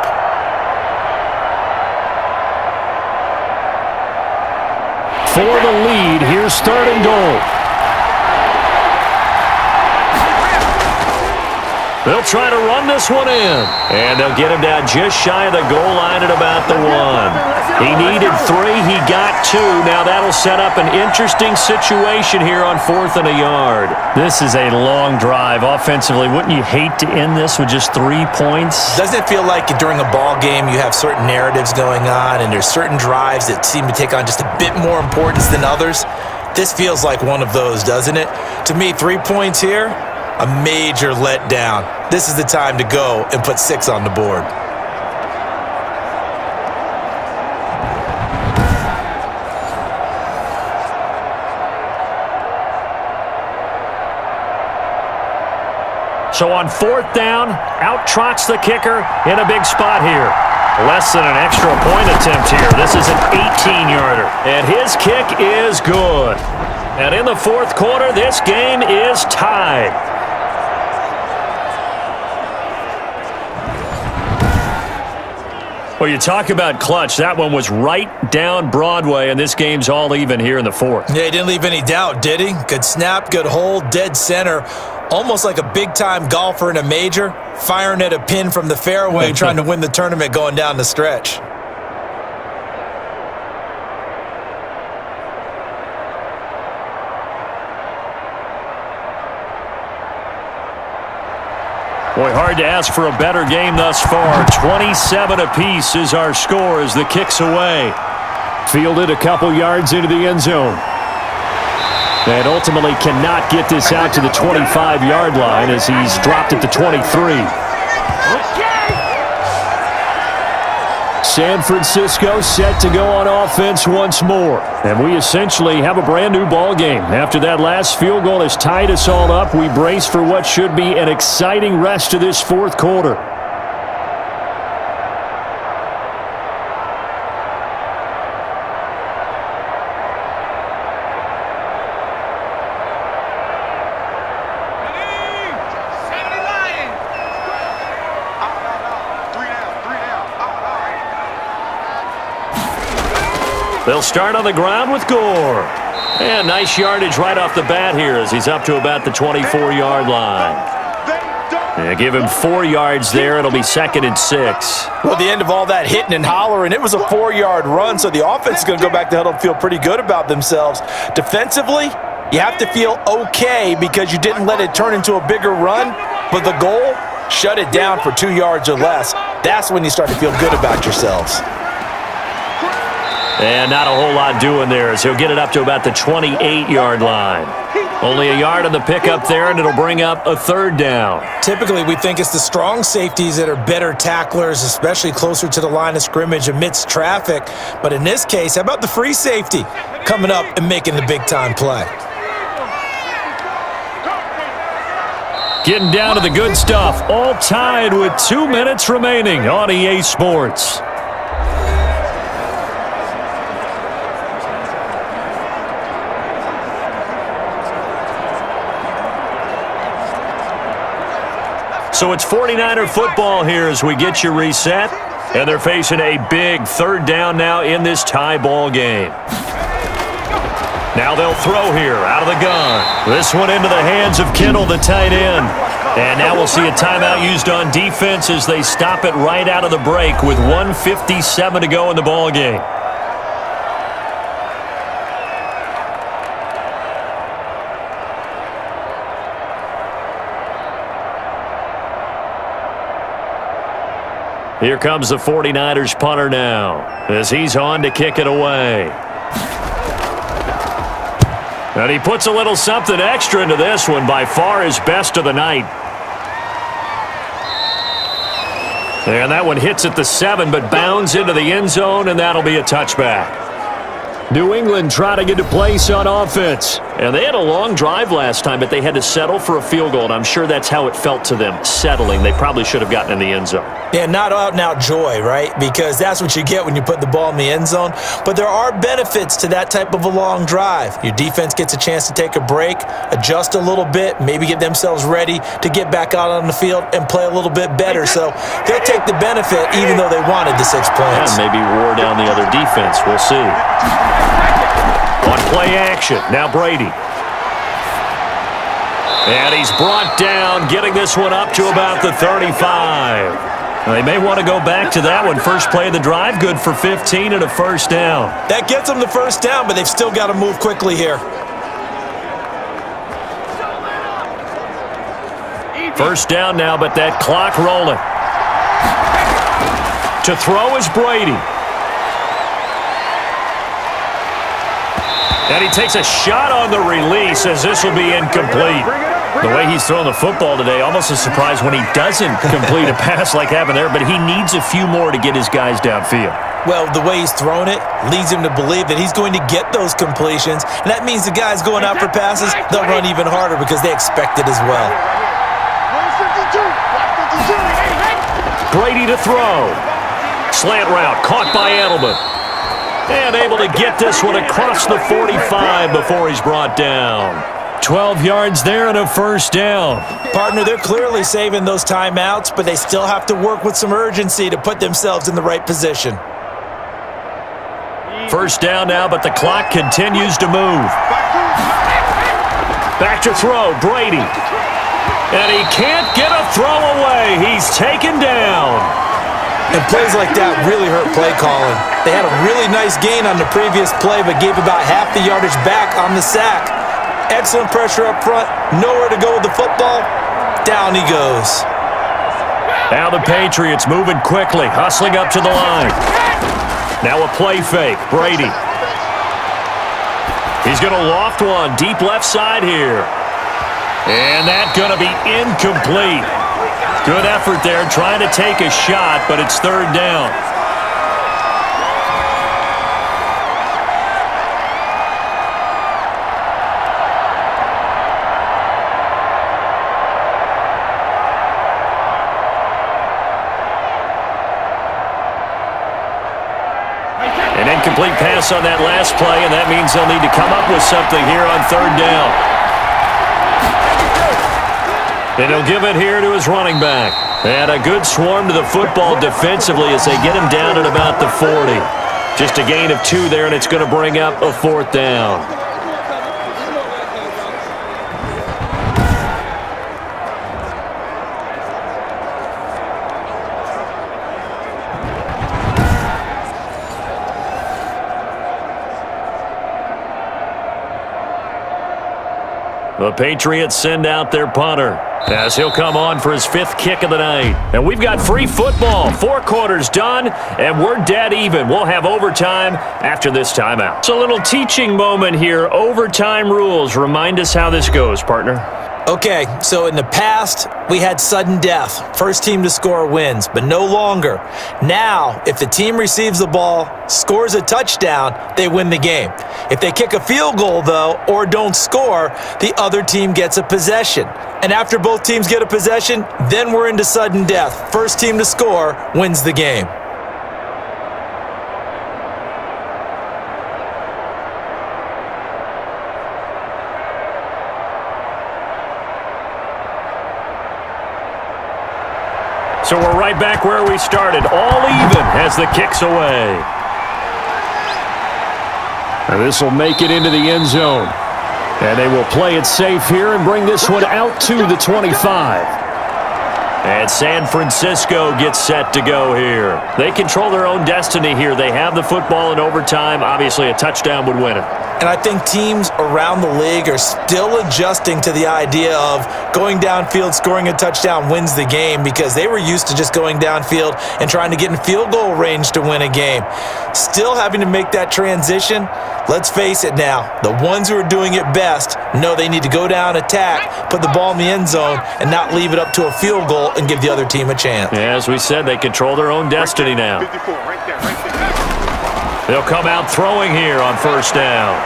For the lead, here's third and goal. They'll try to run this one in. And they'll get him down just shy of the goal line at about the 1. He needed 3. He got 2. Now that'll set up an interesting situation here on 4th and a yard. This is a long drive offensively. Wouldn't you hate to end this with just 3 points? Doesn't it feel like during a ball game you have certain narratives going on and there's certain drives that seem to take on just a bit more importance than others? This feels like one of those, doesn't it? To me, 3 points here, a major letdown. This is the time to go and put 6 on the board. So on 4th down, out trots the kicker in a big spot here. Less than an extra point attempt here. This is an 18-yarder. And his kick is good. And in the 4th quarter, this game is tied. Well, you talk about clutch. That one was right down Broadway, and this game's all even here in the 4th. Yeah, he didn't leave any doubt, did he? Good snap, good hold, dead center. Almost like a big-time golfer in a major, firing at a pin from the fairway, trying to win the tournament going down the stretch. Boy, hard to ask for a better game thus far. 27 apiece is our score as the kick's away. Fielded a couple yards into the end zone. And ultimately cannot get this out to the 25-yard line as he's dropped at the 23. San Francisco set to go on offense once more. And we essentially have a brand-new ball game. After that last field goal has tied us all up, we brace for what should be an exciting rest of this 4th quarter. They'll start on the ground with Gore. And nice yardage right off the bat here as he's up to about the 24-yard line. Yeah, give him 4 yards there. It'll be 2nd and 6. Well, the end of all that hitting and hollering, it was a 4-yard run, so the offense is going to go back to huddle and feel pretty good about themselves. Defensively, you have to feel okay because you didn't let it turn into a bigger run, but the goal, shut it down for 2 yards or less. That's when you start to feel good about yourselves. And not a whole lot doing there as he'll get it up to about the 28-yard line. Only a yard on the pickup there, and it'll bring up a 3rd down. Typically, we think it's the strong safeties that are better tacklers, especially closer to the line of scrimmage amidst traffic. But in this case, how about the free safety coming up and making the big-time play? Getting down to the good stuff, all tied with 2 minutes remaining on EA Sports. So it's 49er football here as we get you reset. And they're facing a big 3rd down now in this tie ball game. Now they'll throw here out of the gun. This one into the hands of Kittle, the tight end. And now we'll see a timeout used on defense as they stop it right out of the break with 1:57 to go in the ball game. Here comes the 49ers punter now as he's on to kick it away. And he puts a little something extra into this one, by far his best of the night. And that one hits at the 7, but bounds into the end zone, and that'll be a touchback. New England trying to get to place on offense. And they had a long drive last time, but they had to settle for a field goal, and I'm sure that's how it felt to them, settling. They probably should have gotten in the end zone. Yeah, not out-and-out joy, right? Because that's what you get when you put the ball in the end zone. But there are benefits to that type of a long drive. Your defense gets a chance to take a break, adjust a little bit, maybe get themselves ready to get back out on the field and play a little bit better. So they'll take the benefit even though they wanted the 6 points. And maybe wore down the other defense. We'll see. On play action, now Brady. And he's brought down, getting this one up to about the 35. They may want to go back to that one. First play of the drive, good for 15 and a first down. That gets them the first down, but they've still got to move quickly here. First down now, but that clock rolling. To throw is Brady. And he takes a shot on the release as this will be incomplete. The way he's throwing the football today, almost a surprise when he doesn't complete a pass like happened there, but he needs a few more to get his guys downfield. Well, the way he's thrown it leads him to believe that he's going to get those completions, and that means the guys going out for passes, they'll run even harder because they expect it as well. Brady to throw. Slant route, caught by Edelman. And able to get this one across the 45 before he's brought down. 12 yards there and a first down. Partner, they're clearly saving those timeouts, but they still have to work with some urgency to put themselves in the right position. First down now, but the clock continues to move. Back to throw, Brady. And he can't get a throw away. He's taken down. And plays like that really hurt play calling. They had a really nice gain on the previous play, but gave about half the yardage back on the sack. Excellent pressure up front, nowhere to go with the football. Down he goes. Now the Patriots moving quickly, hustling up to the line. Now a play fake, Brady. He's going to loft one, deep left side here. And that's going to be incomplete. Good effort there, trying to take a shot, but it's third down. An incomplete pass on that last play, and that means they'll need to come up with something here on third down. And he'll give it here to his running back. And a good swarm to the football defensively as they get him down at about the 40. Just a gain of 2 there, and it's going to bring up a fourth down. The Patriots send out their punter as he'll come on for his 5th kick of the night. And we've got free football. 4 quarters done, and we're dead even. We'll have overtime after this timeout. It's a little teaching moment here. Overtime rules. Remind us how this goes, partner. Okay, so in the past, we had sudden death. First team to score wins, but no longer. Now, if the team receives the ball, scores a touchdown, they win the game. If they kick a field goal, though, or don't score, the other team gets a possession. And after both teams get a possession, then we're into sudden death. First team to score wins the game. So we're right back where we started, all even as the kick's away. And this will make it into the end zone. And they will play it safe here and bring this one out to the 25. And San Francisco gets set to go here. They control their own destiny here. They have the football in overtime. Obviously, a touchdown would win it. And I think teams around the league are still adjusting to the idea of going downfield, scoring a touchdown wins the game, because they were used to just going downfield and trying to get in field goal range to win a game. Still having to make that transition. Let's face it now, the ones who are doing it best know they need to go down, attack, put the ball in the end zone, and not leave it up to a field goal and give the other team a chance. Yeah, as we said, they control their own destiny now. They'll come out throwing here on first down.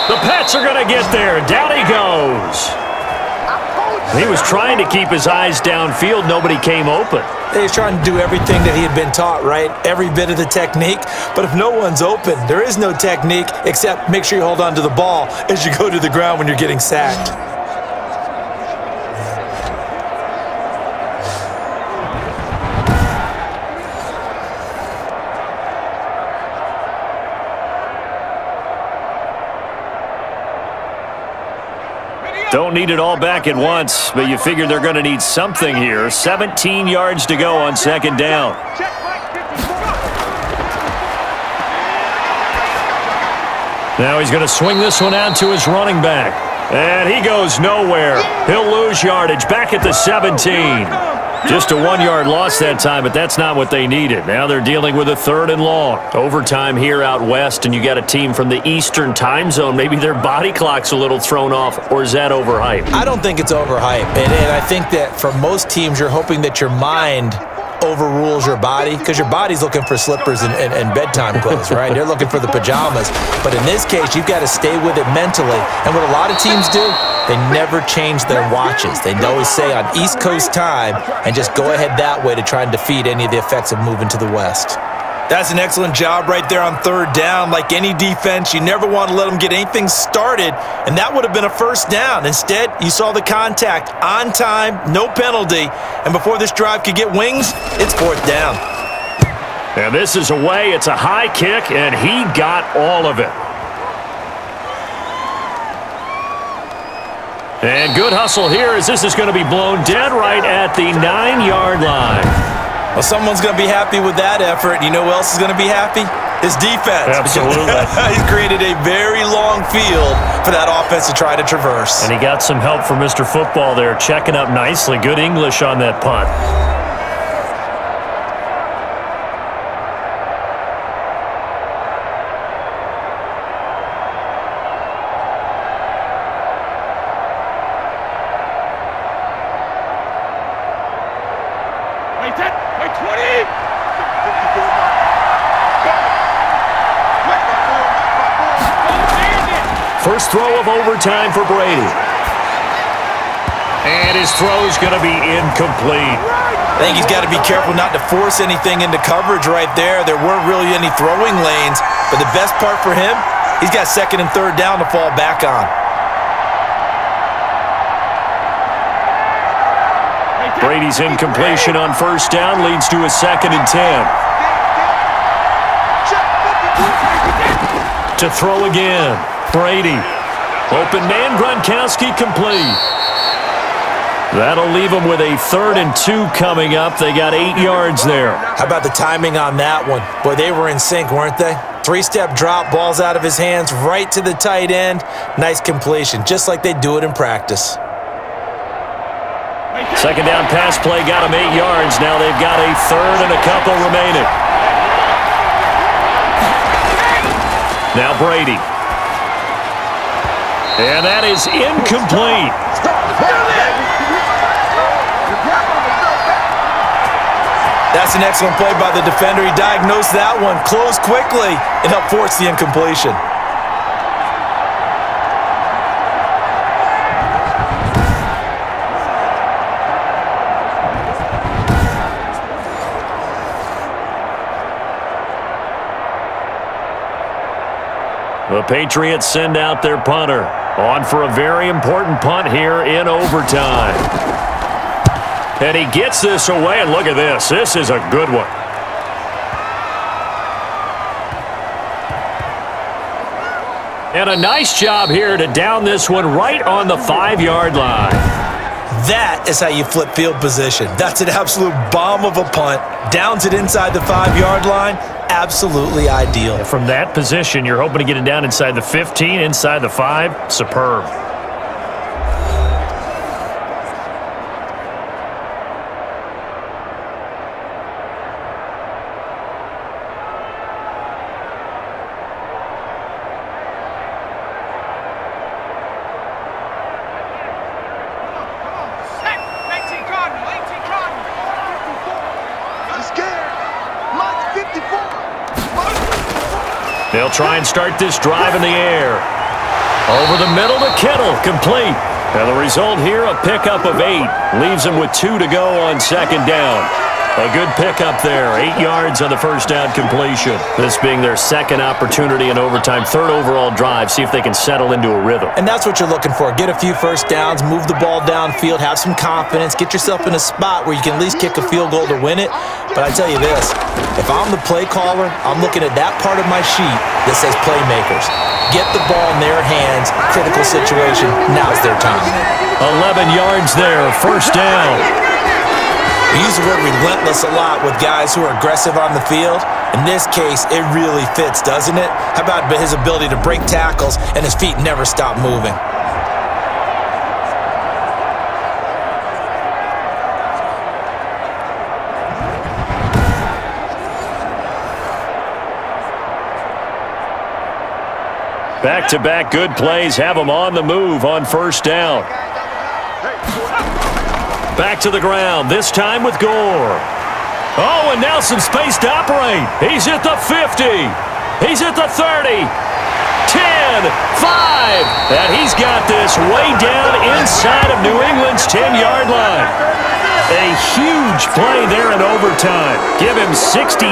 The Pats are going to get there. Down he goes. He was trying to keep his eyes downfield. Nobody came open. He's trying to do everything that he had been taught, right? Every bit of the technique. But if no one's open, there is no technique except make sure you hold on to the ball as you go to the ground when you're getting sacked. Don't need it all back at once, but you figure they're going to need something here. 17 yards to go on second down. Now he's going to swing this one out to his running back. And he goes nowhere. He'll lose yardage back at the 17. Just a 1-yard loss that time, but that's not what they needed. Now they're dealing with a 3rd and long. Overtime here out west, and you got a team from the Eastern time zone. Maybe their body clock's a little thrown off, or is that overhyped? I don't think it's overhyped, and I think that for most teams, you're hoping that your mind overrules your body, because your body's looking for slippers and bedtime clothes, right? They're looking for the pajamas. But in this case, you've got to stay with it mentally. And what a lot of teams do, they never change their watches. They always say on East Coast time and just go ahead that way to try and defeat any of the effects of moving to the West. That's an excellent job right there on 3rd down. Like any defense, you never want to let them get anything started, and that would have been a first down. Instead, you saw the contact on time, no penalty, and before this drive could get wings, it's 4th down. And this is away. It's a high kick, and he got all of it. And good hustle here as this is going to be blown dead right at the 9-yard line. Well, someone's going to be happy with that effort. You know who else is going to be happy? His defense. Absolutely. He's created a very long field for that offense to try to traverse. And he got some help from Mr. Football there, checking up nicely. Good English on that punt. First throw of overtime for Brady. And his throw's going to be incomplete. I think he's got to be careful not to force anything into coverage right there. There weren't really any throwing lanes, but the best part for him, he's got 2nd and 3rd down to fall back on. Brady's incompletion on first down leads to a 2nd and 10. To throw again. Brady. Open man, Gronkowski complete. That'll leave them with a 3rd and 2 coming up. They got 8 yards there. How about the timing on that one? Boy, they were in sync, weren't they? 3-step drop, balls out of his hands, right to the tight end. Nice completion, just like they do it in practice. 2nd down pass play got them 8 yards. Now they've got a 3rd and a couple remaining. Now Brady. And that is incomplete. That's an excellent play by the defender. He diagnosed that one, closed quickly, and helped force the incompletion. The Patriots send out their punter. On for a very important punt here in overtime. And he gets this away, and look at this. This is a good one. And a nice job here to down this one right on the 5-yard line. That is how you flip field position. That's an absolute bomb of a punt. Downs it inside the 5-yard line. Absolutely ideal. And from that position, you're hoping to get it down inside the 15, inside the 5. Superb. They'll try and start this drive in the air. Over the middle to Kittle, complete. And the result here, a pickup of 8. Leaves them with 2 to go on second down. A good pickup there, 8 yards on the first down completion. This being their second opportunity in overtime, third overall drive, see if they can settle into a rhythm. And that's what you're looking for. Get a few first downs, move the ball downfield, have some confidence, get yourself in a spot where you can at least kick a field goal to win it. But I tell you this, if I'm the play caller, I'm looking at that part of my sheet that says playmakers. Get the ball in their hands, critical situation, now's their time. 11 yards there, first down. We use the word relentless a lot with guys who are aggressive on the field. In this case, it really fits, doesn't it? How about his ability to break tackles and his feet never stop moving? Back-to-back good plays have them on the move on first down. Back to the ground, this time with Gore. Oh, and now some space to operate. He's at the 50. He's at the 30. 10, 5. And he's got this way down inside of New England's 10-yard line. A huge play there in overtime. Give him 69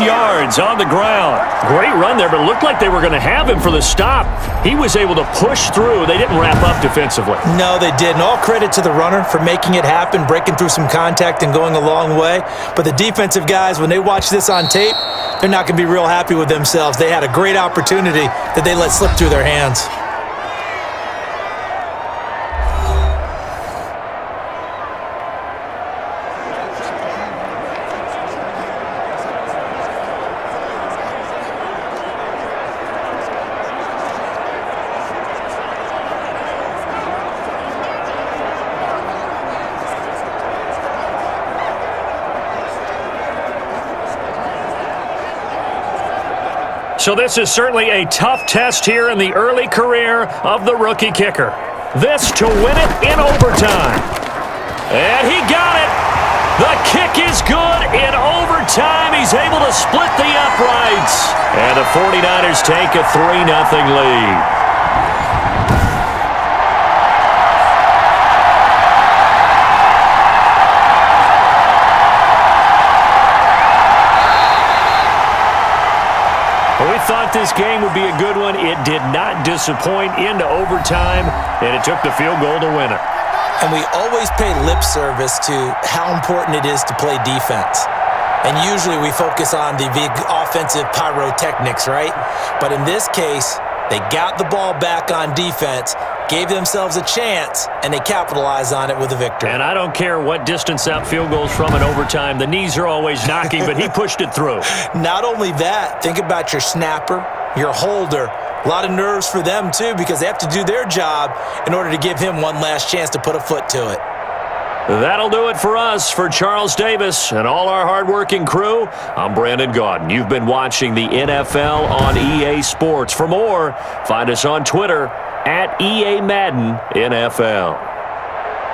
yards on the ground. Great run there, but it looked like they were going to have him for the stop. He was able to push through. They didn't wrap up defensively. No, they didn't. All credit to the runner for making it happen, breaking through some contact and going a long way. But the defensive guys, when they watch this on tape, they're not going to be real happy with themselves. They had a great opportunity that they let slip through their hands. So this is certainly a tough test here in the early career of the rookie kicker. This to win it in overtime. And he got it. The kick is good in overtime. He's able to split the uprights. And the 49ers take a 3-0 lead. We thought this game would be a good one. It did not disappoint into overtime, and it took the field goal to win it. And we always pay lip service to how important it is to play defense. And usually we focus on the big offensive pyrotechnics, right? But in this case, they got the ball back on defense, gave themselves a chance, and they capitalized on it with a victory. And I don't care what distance out field goals from in overtime. The knees are always knocking, but he pushed it through. Not only that, think about your snapper, your holder. A lot of nerves for them, too, because they have to do their job in order to give him one last chance to put a foot to it. That'll do it for us. For Charles Davis and all our hardworking crew, I'm Brandon Gaudin. You've been watching the NFL on EA Sports. For more, find us on Twitter at EA Madden NFL.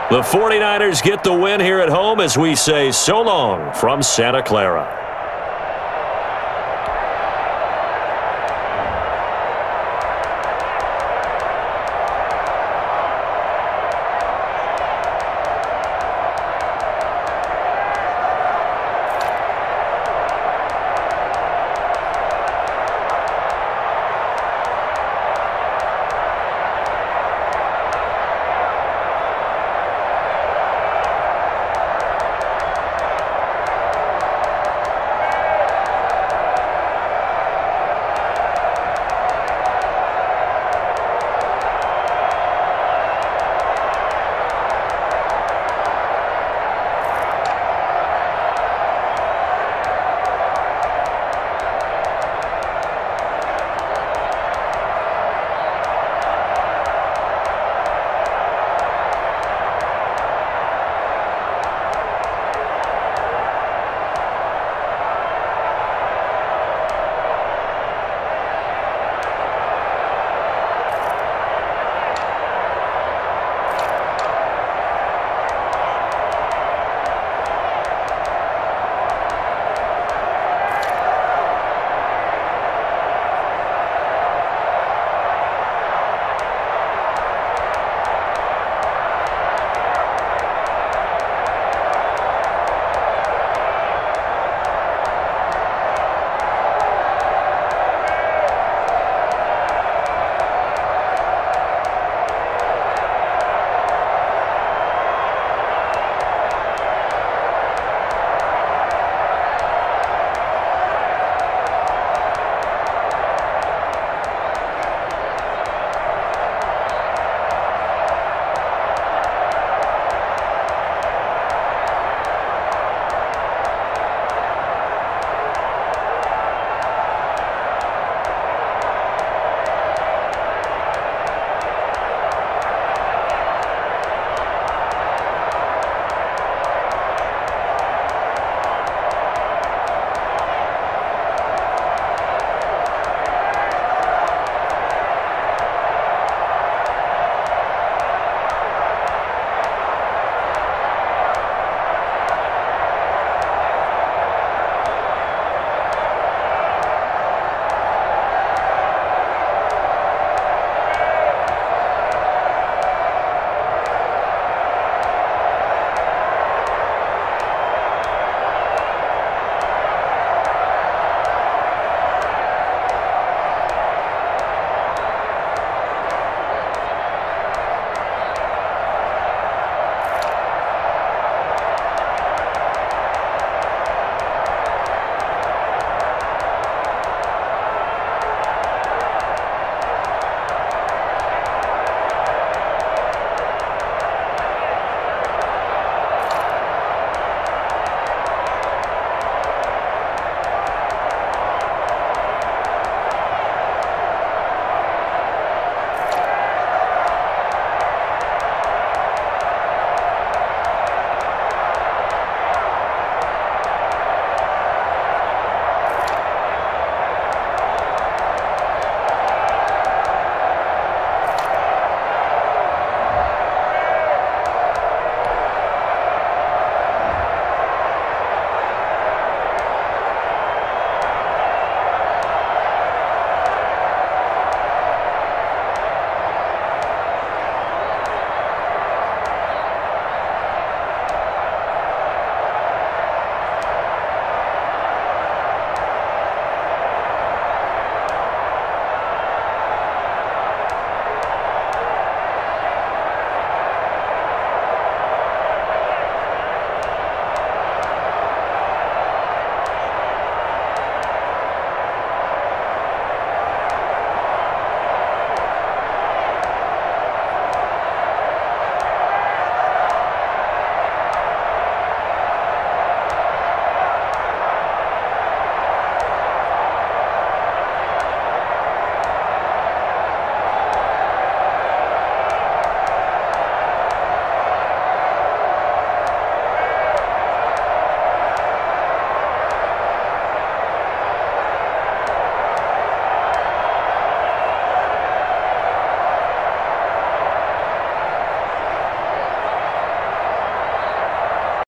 The 49ers get the win here at home as we say so long from Santa Clara.